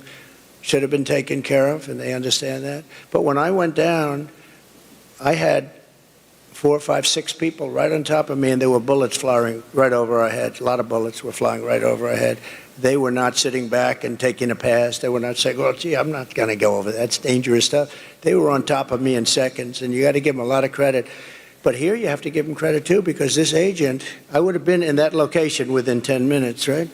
should have been taken care of, and they understand that. But when I went down, I had 4, 5, 6 people right on top of me, and there were bullets flying right over our heads. A lot of bullets were flying right over our head. They were not sitting back and taking a pass. They were not saying, well, gee, I'm not going to go over that. That's dangerous stuff. They were on top of me in seconds, and you got to give them a lot of credit. But here you have to give them credit, too, because this agent, I would have been in that location within 10 minutes, right?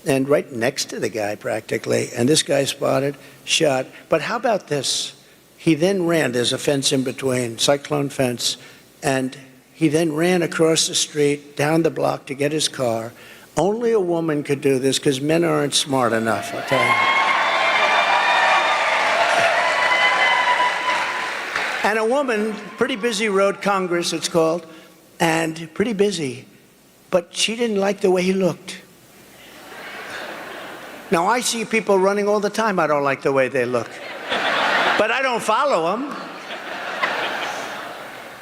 and right next to the guy practically. And this guy spotted, shot. But how about this? He then ran. There's a fence in between, cyclone fence. And he then ran across the street, down the block to get his car. Only a woman could do this because men aren't smart enough, I'll tell you. And a woman, pretty busy road, Congress it's called, and pretty busy. But she didn't like the way he looked. Now, I see people running all the time. I don't like the way they look. But I don't follow them.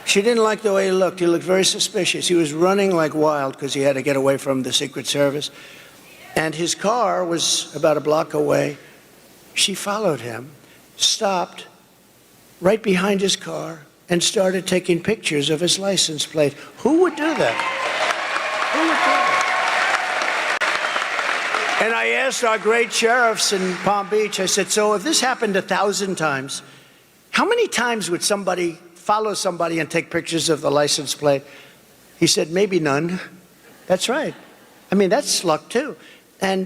She didn't like the way he looked. He looked very suspicious. He was running like wild because he had to get away from the Secret Service. And his car was about a block away. She followed him, stopped right behind his car, and started taking pictures of his license plate. Who would do that? Who would do that? And I asked our great sheriffs in Palm Beach, I said, so if this happened 1,000 times, how many times would somebody follow somebody and take pictures of the license plate? He said, maybe none. That's right. I mean, that's luck too,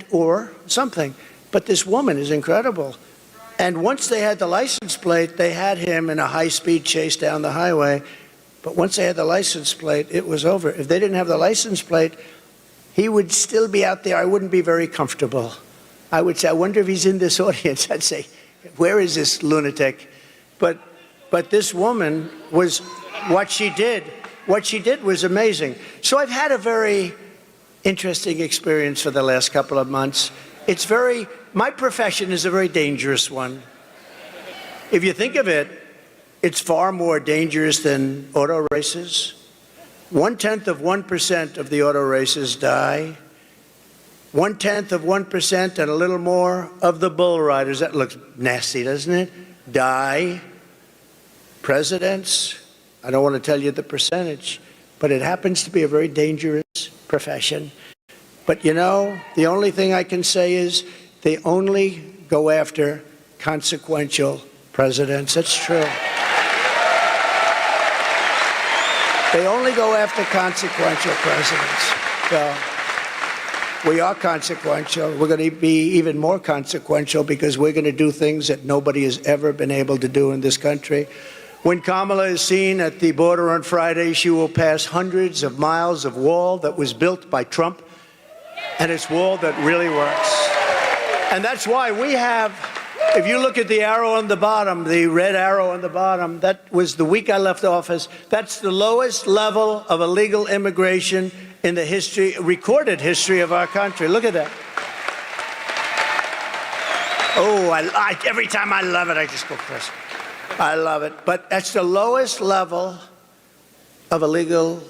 or something. But this woman is incredible. And once they had the license plate, they had him in a high-speed chase down the highway. But once they had the license plate, it was over. If they didn't have the license plate, he would still be out there. I wouldn't be very comfortable. I would say, I wonder if he's in this audience. I'd say, where is this lunatic? But this woman was, what she did was amazing. So I've had a very interesting experience for the last couple of months. My profession is a very dangerous one. If you think of it, it's far more dangerous than auto races. 0.1% of the auto races die. 0.1% and a little more of the bull riders, that looks nasty, doesn't it? Die. Presidents, I don't want to tell you the percentage, but it happens to be a very dangerous profession. But you know, the only thing I can say is they only go after consequential presidents. That's true. They only go after consequential presidents. So we are consequential. We're going to be even more consequential because we're going to do things that nobody has ever been able to do in this country. When Kamala is seen at the border on Friday, she will pass hundreds of miles of wall that was built by Trump, and it's wall that really works. And that's why we have, if you look at the arrow on the bottom, the red arrow on the bottom, that was the week I left office. That's the lowest level of illegal immigration in the recorded history of our country. Look at that. Oh, every time I love it, I just go crazy. I love it. But that's the lowest level of illegal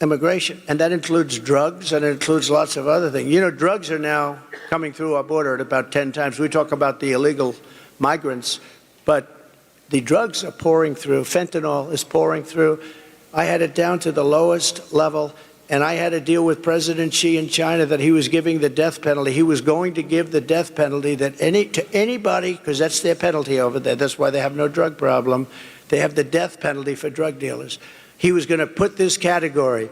immigration. And that includes drugs, and it includes lots of other things. You know, drugs are now coming through our border at about 10 times. We talk about the illegal migrants, but the drugs are pouring through. Fentanyl is pouring through. I had it down to the lowest level, and I had to deal with President Xi in China that he was giving the death penalty. He was going to give the death penalty to anybody, because that's their penalty over there. That's why they have no drug problem. They have the death penalty for drug dealers. He was going to put this category,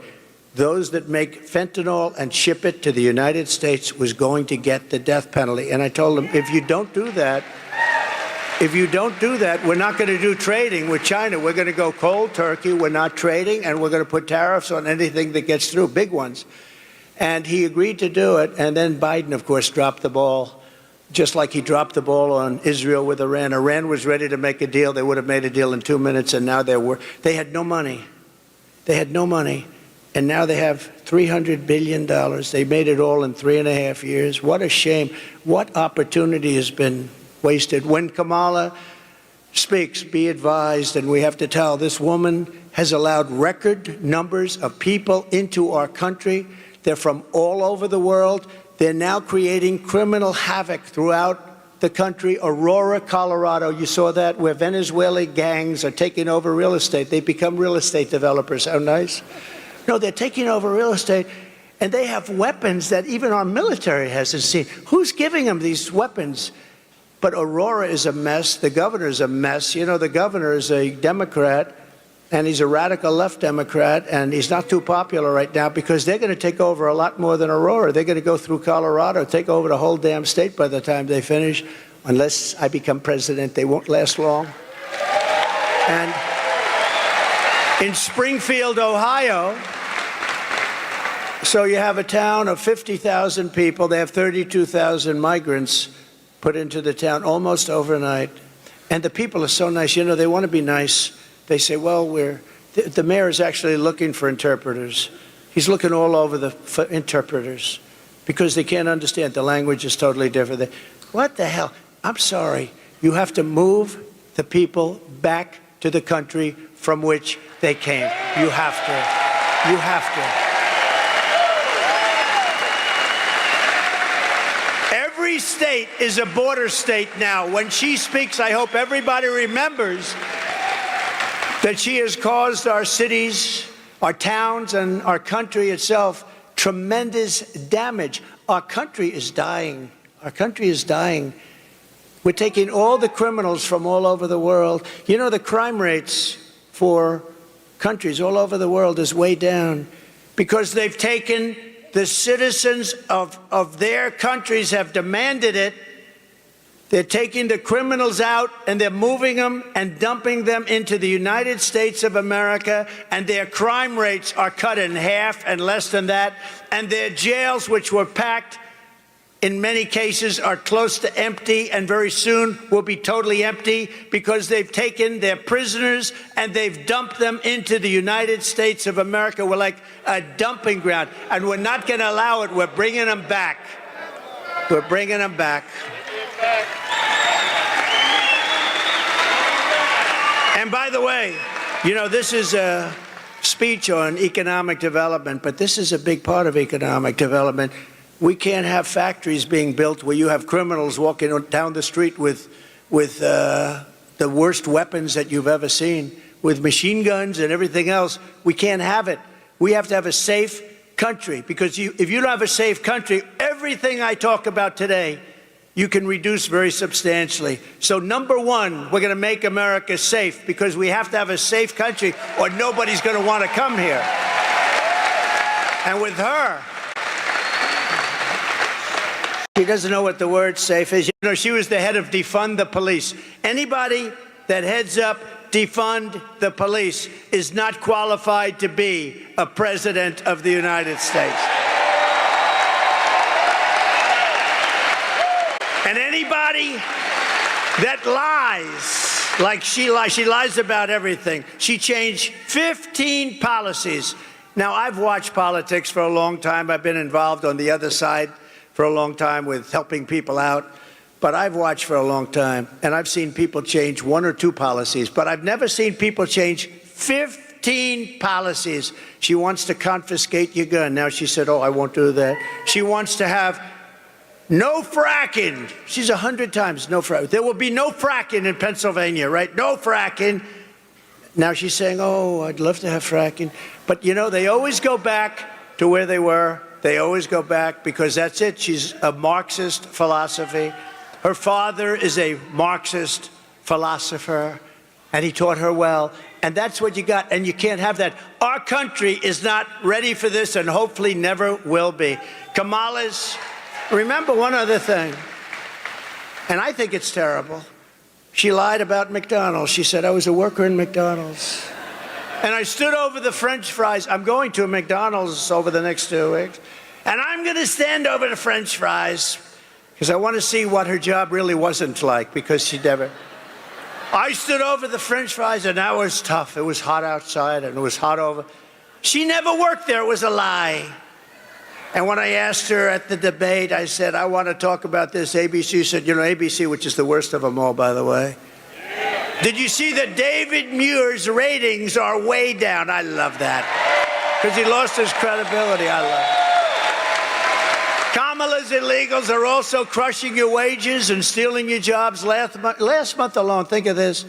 those that make fentanyl and ship it to the United States was going to get the death penalty. And I told him, if you don't do that, we're not going to do trading with China. We're going to go cold turkey. We're not trading, and we're going to put tariffs on anything that gets through, big ones. And he agreed to do it. And then Biden, of course, dropped the ball, just like he dropped the ball on Israel with Iran. Iran was ready to make a deal. They would have made a deal in 2 minutes, and now they had no money. They had no money. And now they have $300 billion. They made it all in 3.5 years. What a shame. What opportunity has been wasted. When Kamala speaks, be advised, and we have to tell, this woman has allowed record numbers of people into our country. They're from all over the world. They're now creating criminal havoc throughout the country. Aurora, Colorado, you saw that, where Venezuelan gangs are taking over real estate. They become real estate developers. How nice? No, they're taking over real estate, and they have weapons that even our military hasn't seen. Who's giving them these weapons? But Aurora is a mess. The governor is a mess. You know, the governor is a Democrat, and he's a radical left Democrat, and he's not too popular right now because they're going to take over a lot more than Aurora. They're going to go through Colorado, take over the whole damn state by the time they finish. Unless I become president, they won't last long. And in Springfield, Ohio, so you have a town of 50,000 people. They have 32,000 migrants put into the town almost overnight. And the people are so nice. You know, they want to be nice. They say, well, the mayor is actually looking for interpreters. He's looking all over for interpreters because they can't understand. The language is totally different. What the hell? I'm sorry. You have to move the people back to the country from which they came. You have to. You have to. Every state is a border state now. When she speaks, I hope everybody remembers that she has caused our cities, our towns, and our country itself tremendous damage. Our country is dying. Our country is dying. We're taking all the criminals from all over the world. You know, the crime rates for countries all over the world is way down because they've taken the citizens of their countries have demanded it. They're taking the criminals out and they're moving them and dumping them into the United States of America, and their crime rates are cut in half and less than that, and their jails, which were packed, in many cases are close to empty and very soon will be totally empty because they've taken their prisoners and they've dumped them into the United States of America. We're like a dumping ground, and we're not going to allow it. We're bringing them back. We're bringing them back. And by the way, you know, this is a speech on economic development, but this is a big part of economic development. We can't have factories being built where you have criminals walking down the street with the worst weapons that you've ever seen, with machine guns and everything else. We can't have it. We have to have a safe country, because if you don't have a safe country, everything I talk about today, you can reduce very substantially. So number one, we're going to make America safe, because we have to have a safe country or nobody's going to want to come here. And with her, she doesn't know what the word safe is. You know, she was the head of defund the police. Anybody that heads up defund the police is not qualified to be a president of the United States. And anybody that lies, like she lies about everything. She changed 15 policies. Now, I've watched politics for a long time. I've been involved on the other side for a long time with helping people out. But I've watched for a long time, and I've seen people change one or two policies, but I've never seen people change 15 policies. She wants to confiscate your gun. Now she said, oh, I won't do that. She wants to have no fracking. She's 100 times no fracking. There will be no fracking in Pennsylvania, right? No fracking. Now she's saying, oh, I'd love to have fracking. But, you know, they always go back to where they were. They always go back because that's it. She's a Marxist philosophy. Her father is a Marxist philosopher, and he taught her well. And that's what you got, and you can't have that. Our country is not ready for this, and hopefully never will be. Kamala's, remember one other thing, and I think it's terrible. She lied about McDonald's. She said, I was a worker in McDonald's. And I stood over the French fries. I'm going to a McDonald's over the next 2 weeks, and I'm going to stand over the French fries because I want to see what her job really wasn't like, because she never. I stood over the French fries, and that was tough. It was hot outside, and it was hot over. She never worked there. It was a lie. And when I asked her at the debate, I said, I want to talk about this. ABC said, you know, ABC, which is the worst of them all, by the way. Did you see that David Muir's ratings are way down? I love that, because he lost his credibility. I love it. Kamala's illegals are also crushing your wages and stealing your jobs. Last month alone, think of this,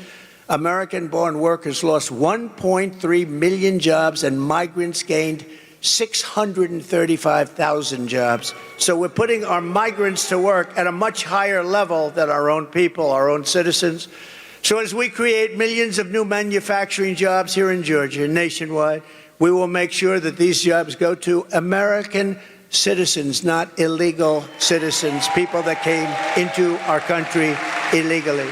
American-born workers lost 1.3 million jobs, and migrants gained 635,000 jobs. So we're putting our migrants to work at a much higher level than our own people, our own citizens. So as we create millions of new manufacturing jobs here in Georgia and nationwide, we will make sure that these jobs go to American citizens, not illegal citizens, people that came into our country illegally.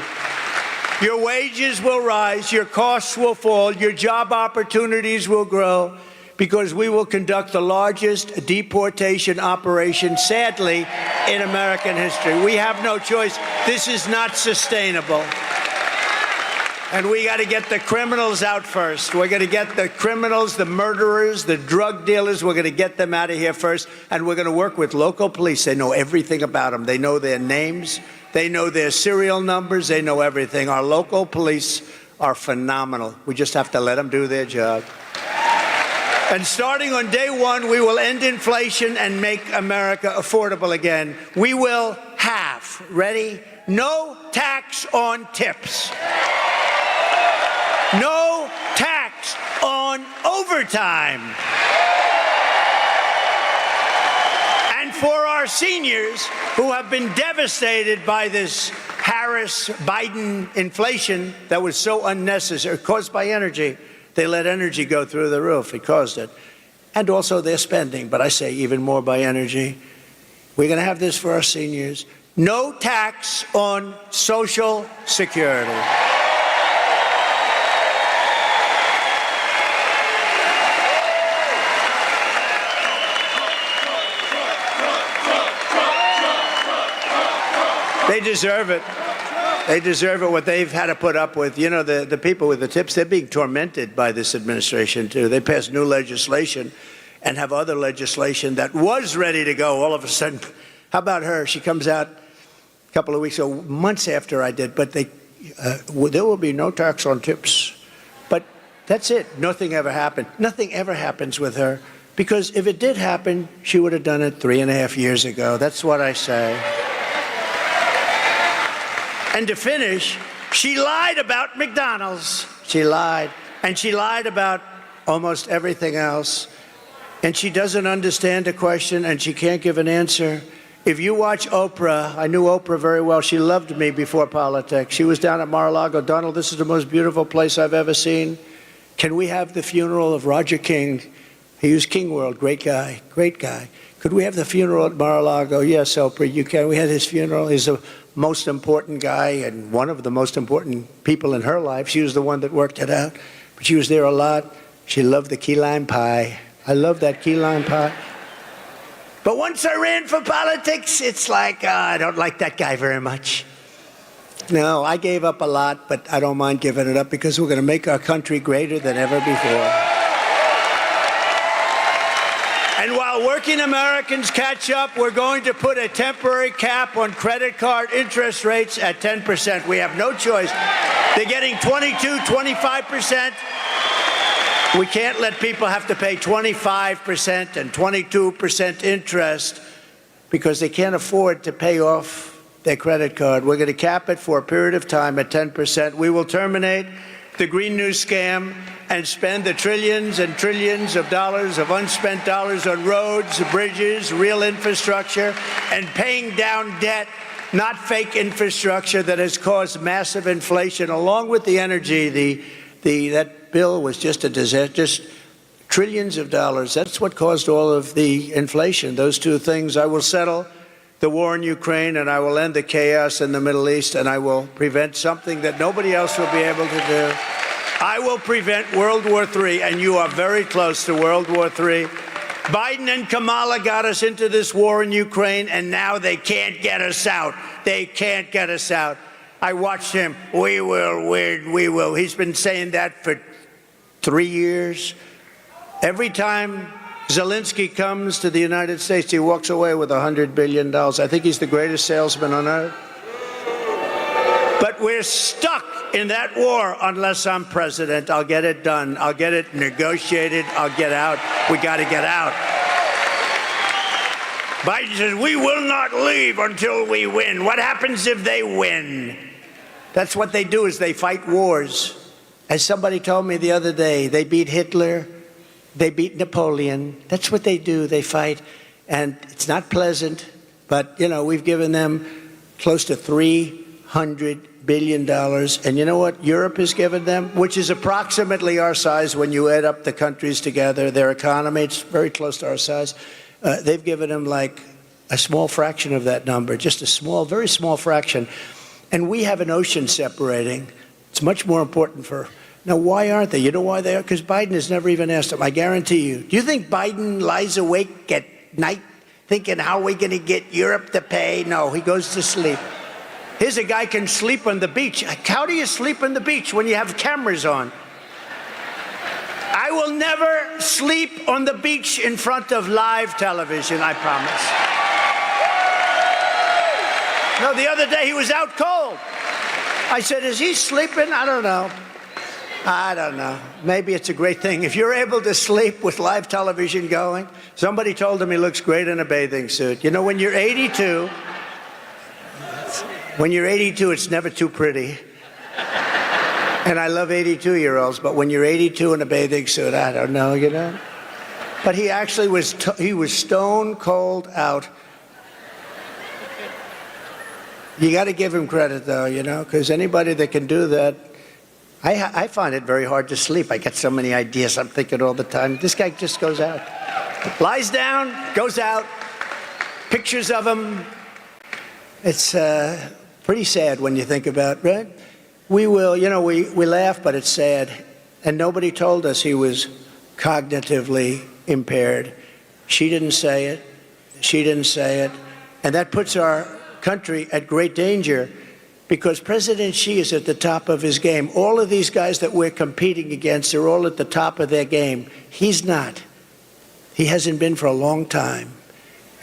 Your wages will rise, your costs will fall, your job opportunities will grow, because we will conduct the largest deportation operation, sadly, in American history. We have no choice. This is not sustainable. And we got to get the criminals out first. We're going to get the criminals, the murderers, the drug dealers, we're going to get them out of here first. And we're going to work with local police. They know everything about them. They know their names. They know their serial numbers. They know everything. Our local police are phenomenal. We just have to let them do their job. And starting on day one, we will end inflation and make America affordable again. We will have, ready? No tax on tips. No tax on overtime. And for our seniors who have been devastated by this Harris-Biden inflation that was so unnecessary, caused by energy, they let energy go through the roof. It caused it. And also their spending, but I say even more by energy. We're going to have this for our seniors. No tax on Social Security. They deserve it. They deserve it, what they've had to put up with. You know, the people with the tips, they're being tormented by this administration, too. They passed new legislation and have other legislation that was ready to go all of a sudden. How about her? She comes out a couple of weeks ago, months after I did, but there will be no tax on tips. But that's it. Nothing ever happened. Nothing ever happens with her, because if it did happen, she would have done it 3.5 years ago. That's what I say. And to finish, she lied about McDonald's. She lied. And she lied about almost everything else. And she doesn't understand a question, and she can't give an answer. If you watch Oprah, I knew Oprah very well. She loved me before politics. She was down at Mar-a-Lago. Donald, this is the most beautiful place I've ever seen. Can we have the funeral of Roger King? He was King World, great guy, great guy. Could we have the funeral at Mar-a-Lago? Yes, Oprah, you can. We had his funeral. He's the most important guy and one of the most important people in her life. She was the one that worked it out, but she was there a lot. She loved the key lime pie. I love that key lime pie. But once I ran for politics, it's like, I don't like that guy very much. No, I gave up a lot, but I don't mind giving it up, because we're going to make our country greater than ever before. And while working Americans catch up, we're going to put a temporary cap on credit card interest rates at 10%. We have no choice. They're getting 22, 25%. We can't let people have to pay 25% and 22% interest because they can't afford to pay off their credit card. We're going to cap it for a period of time at 10%. We will terminate the Green New Scam and spend the trillions and trillions of dollars of unspent dollars on roads, bridges, real infrastructure, and paying down debt, not fake infrastructure that has caused massive inflation, along with the energy. That bill was just a disaster, just trillions of dollars. That's what caused all of the inflation, those two things. I will settle the war in Ukraine, and I will end the chaos in the Middle East, and I will prevent something that nobody else will be able to do. I will prevent World War III, and you are very close to World War III. Biden and Kamala got us into this war in Ukraine, and now they can't get us out. They can't get us out. I watched him. We will win. We will. He's been saying that for 3 years. Every time Zelensky comes to the United States, he walks away with $100 billion. I think he's the greatest salesman on earth. But we're stuck in that war unless I'm president. I'll get it done. I'll get it negotiated. I'll get out. We got to get out. Biden says, we will not leave until we win. What happens if they win? That's what they do, is they fight wars. As somebody told me the other day, they beat Hitler, they beat Napoleon. That's what they do, they fight. And it's not pleasant, but, you know, we've given them close to $300 billion. And you know what Europe has given them? Which is approximately our size when you add up the countries together, their economy, it's very close to our size. They've given them like a small fraction of that number, just a small, very small fraction. And we have an ocean separating. It's much more important for... Now, why aren't they? You know why they are? Because Biden has never even asked them. I guarantee you. Do you think Biden lies awake at night thinking, how are we going to get Europe to pay? No, he goes to sleep. Here's a guy can sleep on the beach. How do you sleep on the beach when you have cameras on? I will never sleep on the beach in front of live television, I promise. No, the other day he was out cold. I said, is he sleeping? I don't know. I don't know. Maybe it's a great thing. If you're able to sleep with live television going, somebody told him he looks great in a bathing suit. You know, when you're 82, it's never too pretty. And I love 82-year-olds, but when you're 82 in a bathing suit, I don't know, you know. But he actually was, he was stone cold out. You got to give him credit, though, you know, because anybody that can do that, I find it very hard to sleep. I get so many ideas. I'm thinking all the time. This guy just goes out. Lies down, goes out, pictures of him. It's pretty sad when you think about it, right? We will, you know, we laugh, but it's sad. And nobody told us he was cognitively impaired. She didn't say it. She didn't say it. And that puts our country at great danger because President Xi is at the top of his game. All of these guys that we're competing against are all at the top of their game. He's not. He hasn't been for a long time.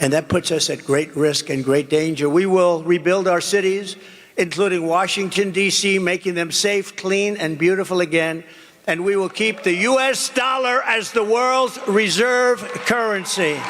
And that puts us at great risk and great danger. We will rebuild our cities, including Washington, D.C., making them safe, clean, and beautiful again. And we will keep the U.S. dollar as the world's reserve currency.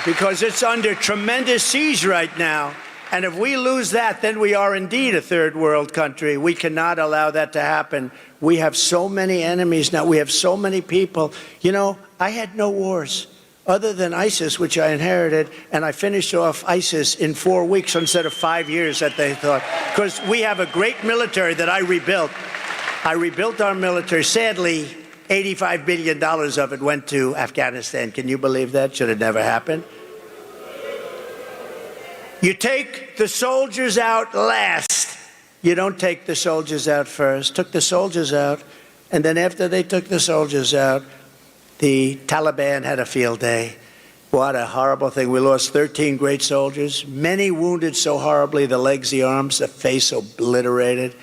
Because it's under tremendous siege right now. And if we lose that, then we are indeed a third world country. We cannot allow that to happen. We have so many enemies now. We have so many people. You know, I had no wars other than ISIS, which I inherited, and I finished off ISIS in 4 weeks instead of 5 years that they thought. Because we have a great military that I rebuilt. I rebuilt our military. Sadly, $85 billion of it went to Afghanistan. Can you believe that? Should have never happened. You take the soldiers out last. You don't take the soldiers out first. Took the soldiers out, and then after they took the soldiers out, the Taliban had a field day. What a horrible thing. We lost 13 great soldiers, many wounded so horribly, the legs, the arms, the face obliterated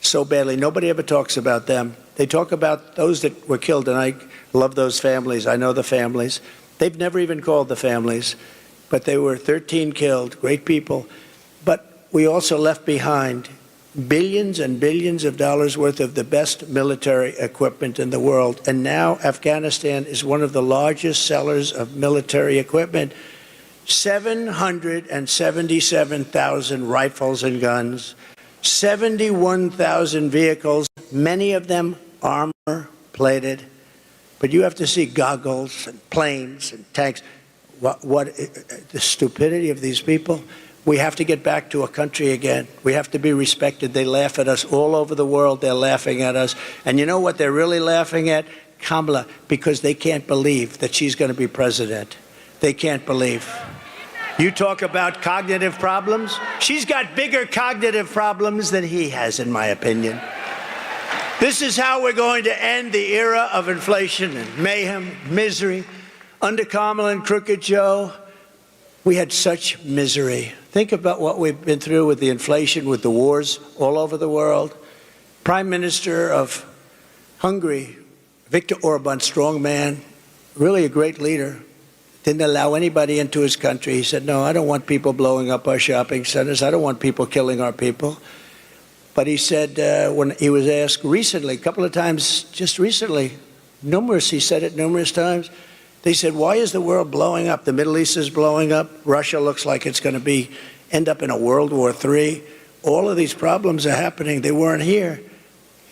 so badly. Nobody ever talks about them. They talk about those that were killed, and I love those families. I know the families. They've never even called the families, but they were 13 killed, great people. But we also left behind billions and billions of dollars worth of the best military equipment in the world. And now Afghanistan is one of the largest sellers of military equipment. 777,000 rifles and guns, 71,000 vehicles, many of them armor-plated. But you have to see goggles and planes and tanks. What the stupidity of these people. We have to get back to a country again. We have to be respected. They laugh at us all over the world. They're laughing at us. And you know what they're really laughing at? Kamala, because they can't believe that she's going to be president. They can't believe. You talk about cognitive problems? She's got bigger cognitive problems than he has, in my opinion. This is how we're going to end the era of inflation and mayhem, misery. Under Kamala and Crooked Joe, we had such misery. Think about what we've been through with the inflation, with the wars all over the world. Prime Minister of Hungary, Viktor Orban, strong man, really a great leader, didn't allow anybody into his country. He said, no, I don't want people blowing up our shopping centers. I don't want people killing our people. But he said, when he was asked recently, a couple of times, just recently, he said it numerous times, they said, why is the world blowing up? The Middle East is blowing up. Russia looks like it's going to end up in a World War III. All of these problems are happening. They weren't here.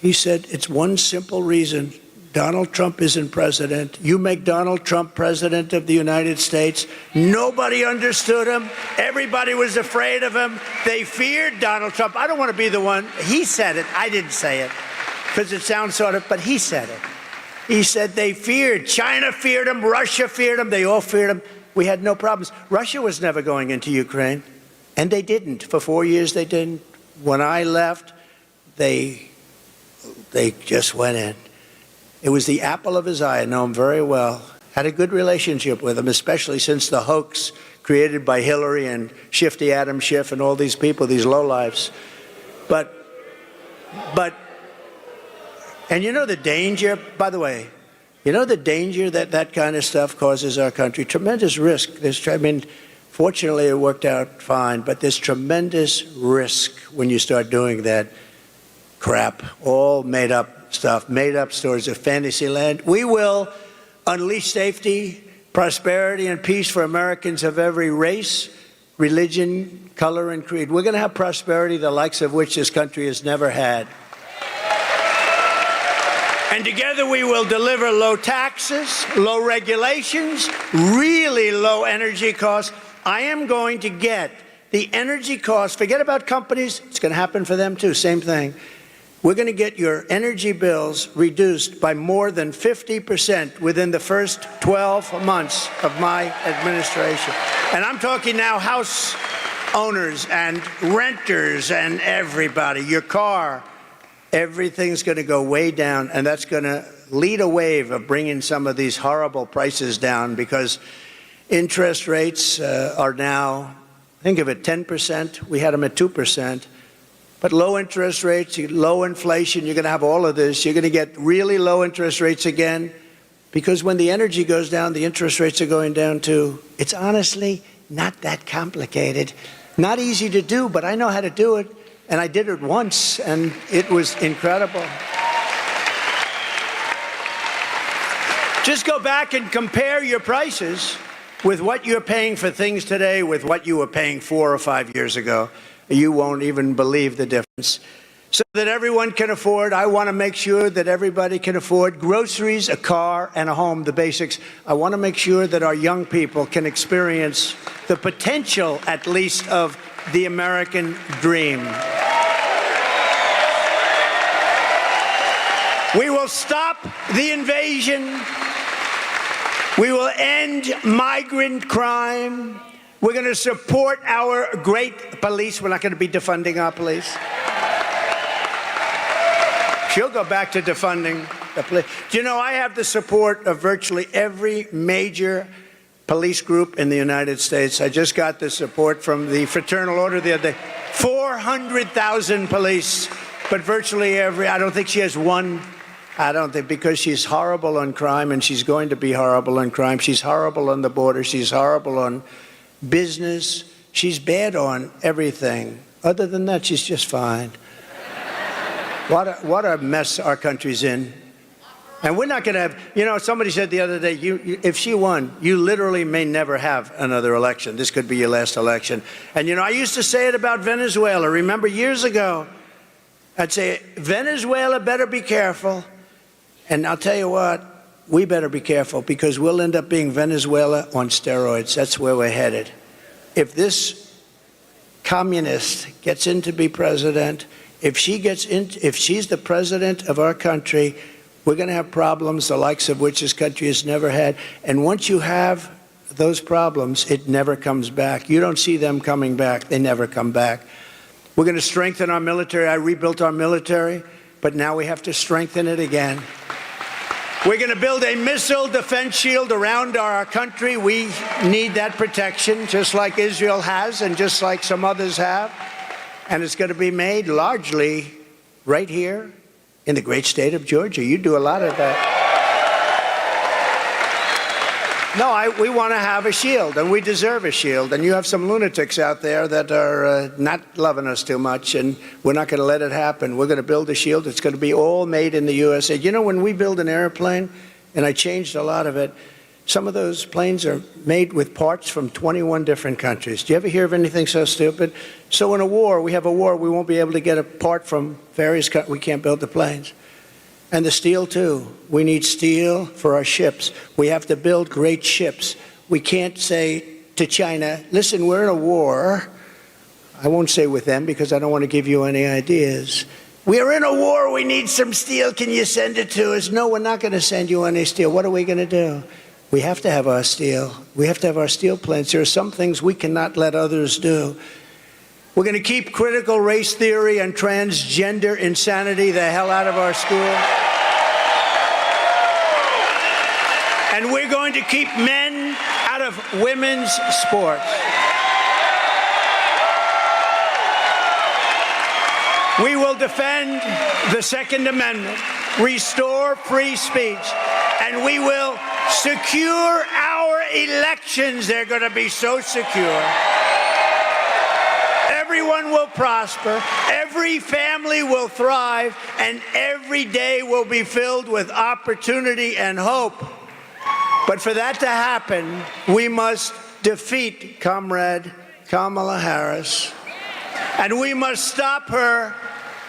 He said, it's one simple reason. Donald Trump isn't president. You make Donald Trump president of the United States. Nobody understood him. Everybody was afraid of him. They feared Donald Trump. I don't want to be the one. He said it. I didn't say it because it sounds sort of, but he said it. He said they feared. China feared him. Russia feared him. They all feared him. We had no problems. Russia was never going into Ukraine, and they didn't. For 4 years, they didn't. When I left, they just went in. It was the apple of his eye. I know him very well. Had a good relationship with him, especially since the hoax created by Hillary and Shifty Adam Schiff and all these people, these lowlifes. But, and you know the danger, by the way, you know the danger that that kind of stuff causes our country? Tremendous risk. Fortunately, it worked out fine, but there's tremendous risk when you start doing that crap, all made up stuff, made up stories of fantasy land. We will unleash safety, prosperity, and peace for Americans of every race, religion, color, and creed. We're going to have prosperity the likes of which this country has never had. And together we will deliver low taxes, low regulations, really low energy costs. I am going to get the energy costs. Forget about companies. It's going to happen for them too. Same thing. We're going to get your energy bills reduced by more than 50% within the first 12 months of my administration. And I'm talking now house owners and renters and everybody. Your car, everything's going to go way down, and that's going to lead a wave of bringing some of these horrible prices down because interest rates are now, think of it, 10%. We had them at 2%. But low interest rates, low inflation, you're going to have all of this. You're going to get really low interest rates again because when the energy goes down, the interest rates are going down too. It's honestly not that complicated. Not easy to do, but I know how to do it. And I did it once, and it was incredible. Just go back and compare your prices with what you're paying for things today with what you were paying 4 or 5 years ago. You won't even believe the difference. So that everyone can afford, I want to make sure that everybody can afford groceries, a car, and a home, the basics. I want to make sure that our young people can experience the potential, at least, of the American dream. We will stop the invasion. We will end migrant crime. We're going to support our great police. We're not going to be defunding our police. She'll go back to defunding the police. Do you know, I have the support of virtually every major police group in the United States. I just got the support from the Fraternal Order the other day. 400,000 police, but virtually every, I don't think she has one. I don't think, because she's horrible on crime, and she's going to be horrible on crime. She's horrible on the border. She's horrible on business. She's bad on everything. Other than that, she's just fine. What a mess our country's in. And we're not going to have, you know, somebody said the other day, if she won, you literally may never have another election. This could be your last election. And, you know, I used to say it about Venezuela. Remember years ago, I'd say, Venezuela better be careful. And I'll tell you what, we better be careful because we'll end up being Venezuela on steroids. That's where we're headed. If this communist gets in to be president, if she's the president of our country, we're going to have problems the likes of which this country has never had. And once you have those problems, it never comes back. You don't see them coming back. They never come back. We're going to strengthen our military. I rebuilt our military, but now we have to strengthen it again. We're going to build a missile defense shield around our country. We need that protection, just like Israel has and just like some others have. And it's going to be made largely right here in the great state of Georgia. You do a lot of that. No, we want to have a shield, and we deserve a shield. And you have some lunatics out there that are not loving us too much, and we're not going to let it happen. We're going to build a shield. It's going to be all made in the USA. You know, when we build an airplane, and I changed a lot of it, some of those planes are made with parts from 21 different countries. Do you ever hear of anything so stupid? So in a war, we have a war, we won't be able to get a part from various countries. We can't build the planes. And the steel, too. We need steel for our ships. We have to build great ships. We can't say to China, listen, we're in a war. I won't say with them because I don't want to give you any ideas. We're in a war. We need some steel. Can you send it to us? No, we're not going to send you any steel. What are we going to do? We have to have our steel. We have to have our steel plants. There are some things we cannot let others do. We're going to keep critical race theory and transgender insanity the hell out of our schools. And we're going to keep men out of women's sports. We will defend the Second Amendment, restore free speech, and we will secure our elections. They're going to be so secure. Everyone will prosper, every family will thrive, and every day will be filled with opportunity and hope. But for that to happen, we must defeat Comrade Kamala Harris, and we must stop her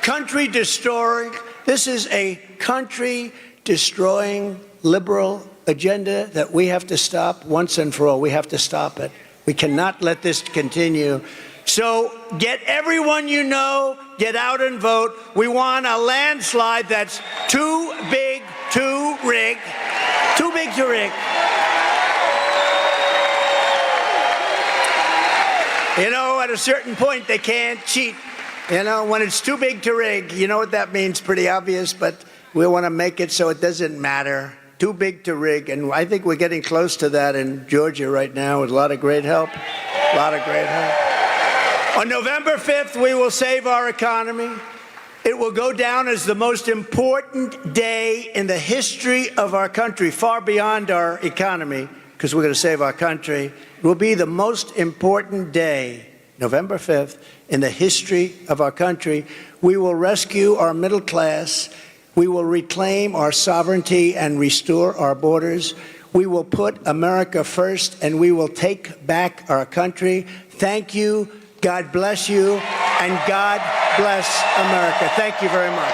country-destroying. This is a country-destroying liberal agenda that we have to stop once and for all. We have to stop it. We cannot let this continue. So get everyone you know, get out and vote. We want a landslide that's too big to rig. Too big to rig. You know, at a certain point, they can't cheat. You know, when it's too big to rig, you know what that means? Pretty obvious, but we want to make it so it doesn't matter. Too big to rig. And I think we're getting close to that in Georgia right now with a lot of great help. A lot of great help. On November 5th, we will save our economy. It will go down as the most important day in the history of our country, far beyond our economy, because we're going to save our country. It will be the most important day, November 5th, in the history of our country. We will rescue our middle class. We will reclaim our sovereignty and restore our borders. We will put America first, and we will take back our country. Thank you. God bless you, and God bless America. Thank you very much.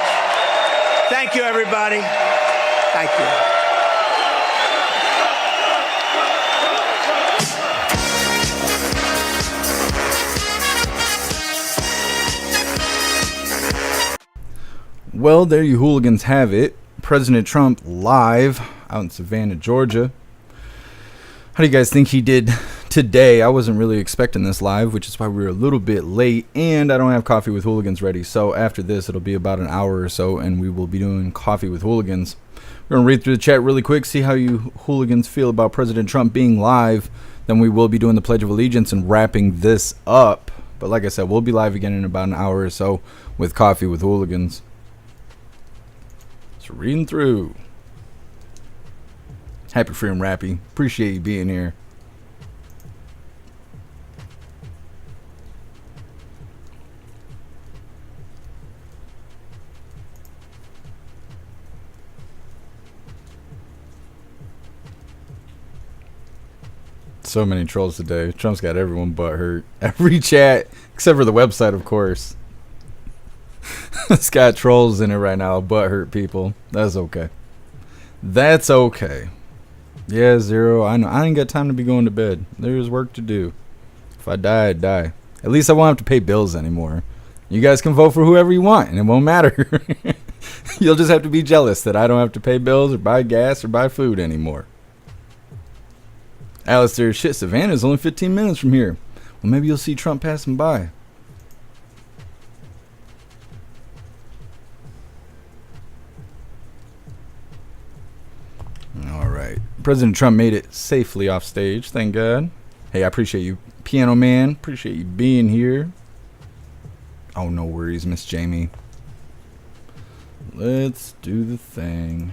Thank you, everybody. Thank you. Well, there you hooligans have it. President Trump live out in Savannah, Georgia. How do you guys think he did today? I wasn't really expecting this live, which is why we were a little bit late, and I don't have Coffee with Hooligans ready. So after this, it'll be about an hour or so, and we will be doing Coffee with Hooligans. We're going to read through the chat really quick, see how you hooligans feel about President Trump being live. Then we will be doing the Pledge of Allegiance and wrapping this up. But like I said, we'll be live again in about an hour or so with Coffee with Hooligans. So reading through. Happy Freedom Rappy. Appreciate you being here. So many trolls today. Trump's got everyone butt hurt. Every chat, except for the website, of course. It's got trolls in it right now. Butt hurt people. That's okay. That's okay. Yeah, Zero. I know. I ain't got time to be going to bed. There's work to do. If I die, I die. At least I won't have to pay bills anymore. You guys can vote for whoever you want, and it won't matter. You'll just have to be jealous that I don't have to pay bills or buy gas or buy food anymore. Alistair, shit, Savannah's only 15 minutes from here. Well, maybe you'll see Trump passing by. All right. President Trump made it safely off stage. Thank God. Hey, I appreciate you, Piano Man. Appreciate you being here. Oh, no worries, Miss Jamie. Let's do the thing.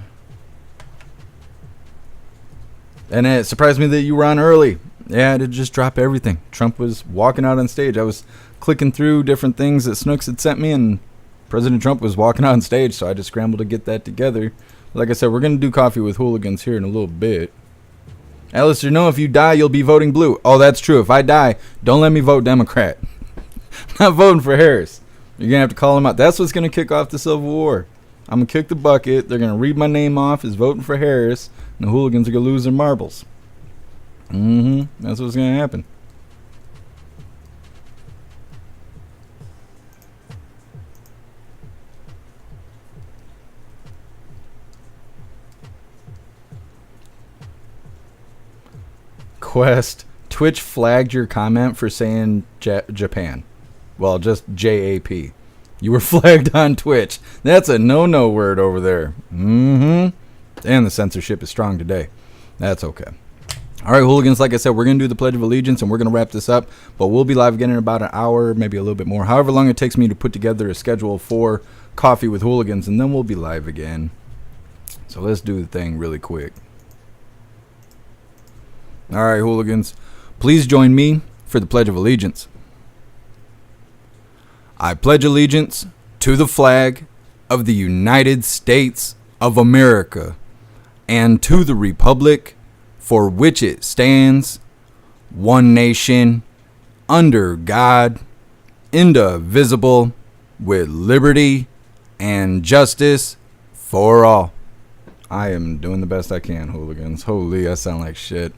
And it surprised me that you were on early. Yeah, I did just drop everything. Trump was walking out on stage. I was clicking through different things that Snooks had sent me, and President Trump was walking out on stage, so I just scrambled to get that together. Like I said, we're going to do Coffee with Hooligans here in a little bit. Alistair, no, if you die, you'll be voting blue. Oh, that's true. If I die, don't let me vote Democrat. I'm not voting for Harris. You're going to have to call him out. That's what's going to kick off the Civil War. I'm going to kick the bucket. They're going to read my name off as voting for Harris. And the hooligans are going to lose their marbles. That's what's going to happen. Quest. Twitch flagged your comment for saying Japan. Well, just JAP. You were flagged on Twitch. That's a no-no word over there. And the censorship is strong today. That's okay. All right, hooligans, like I said, we're going to do the Pledge of Allegiance, and we're going to wrap this up. But we'll be live again in about an hour, maybe a little bit more. However long it takes me to put together a schedule for Coffee with Hooligans, and then we'll be live again. So let's do the thing really quick. All right, hooligans, please join me for the Pledge of Allegiance. I pledge allegiance to the flag of the United States of America and to the republic for which it stands, one nation, under God, indivisible, with liberty and justice for all. I am doing the best I can, hooligans. Holy, I sound like shit.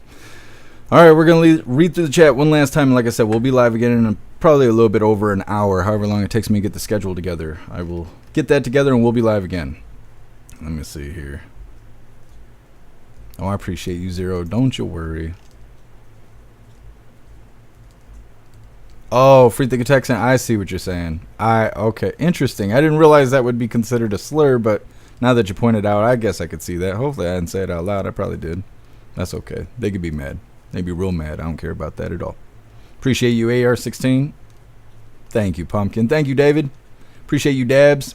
All right, we're going to read through the chat one last time. Like I said, we'll be live again in probably a little bit over an hour, however long it takes me to get the schedule together. I will get that together and we'll be live again. Let me see here. Oh, I appreciate you, Zero. Don't you worry. Oh, free thinking accent. I see what you're saying. Okay, interesting. I didn't realize that would be considered a slur, but now that you pointed out, I guess I could see that. Hopefully I didn't say it out loud. I probably did. That's okay. They could be mad. They'd be real mad. I don't care about that at all. Appreciate you, AR16. Thank you, Pumpkin. Thank you, David. Appreciate you, Dabs.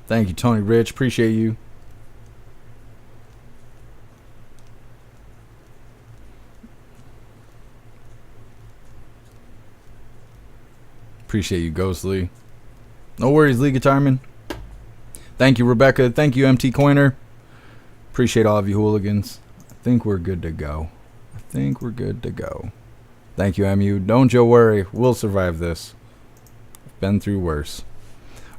Thank you, Tony Rich. Appreciate you. Appreciate you, Ghostly. No worries, Lee Guitarman. Thank you, Rebecca. Thank you, MT Coiner. Appreciate all of you hooligans. I think we're good to go. Thank you, MU. Don't you worry. We'll survive this. Been through worse.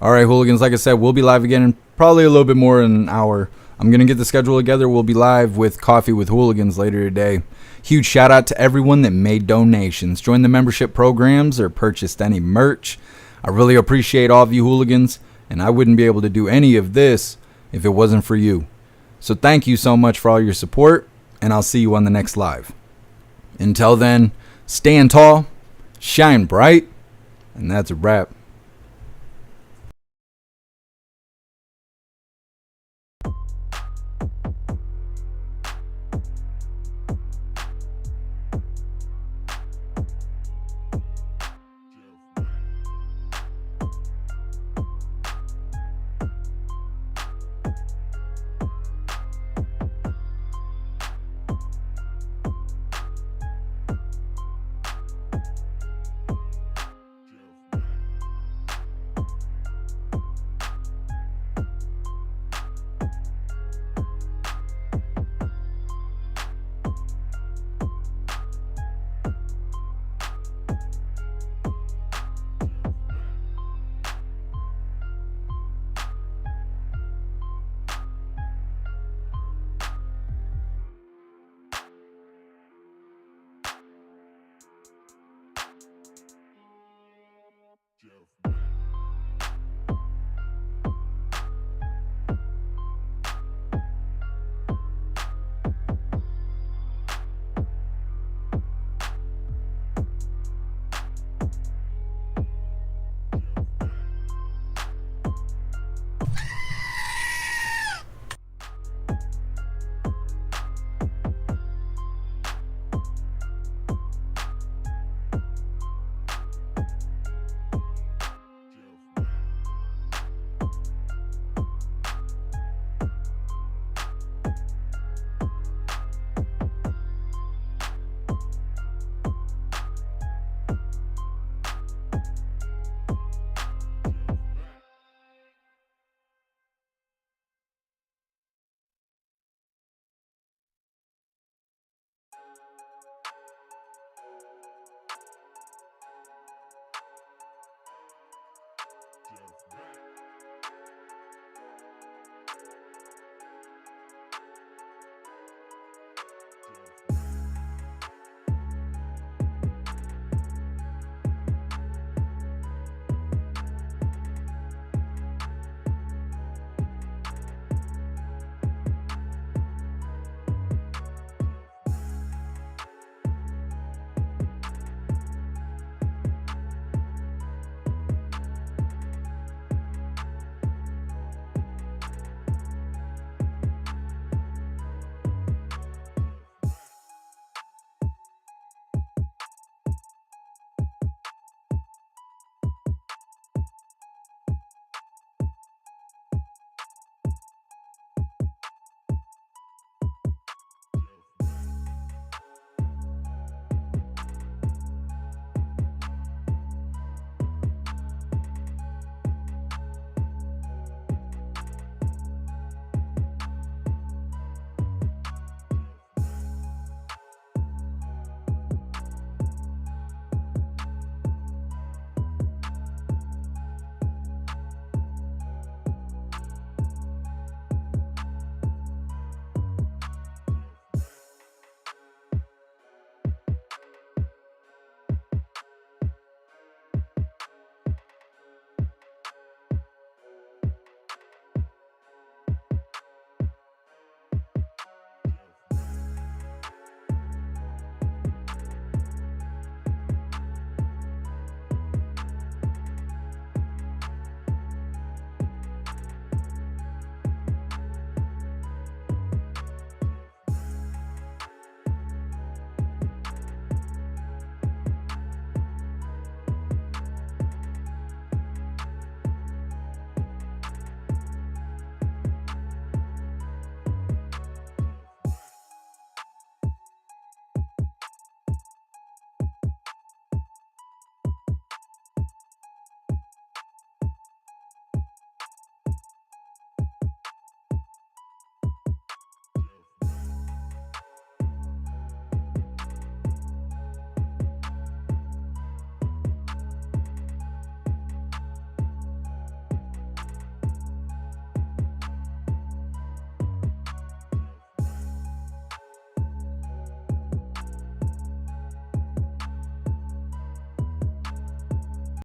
All right, hooligans. Like I said, we'll be live again in probably a little bit more than an hour. I'm going to get the schedule together. We'll be live with Coffee with Hooligans later today. Huge shout out to everyone that made donations, joined the membership programs, or purchased any merch. I really appreciate all of you hooligans, and I wouldn't be able to do any of this if it wasn't for you. So thank you so much for all your support, and I'll see you on the next live. Until then, stand tall, shine bright, and that's a wrap. Jeff.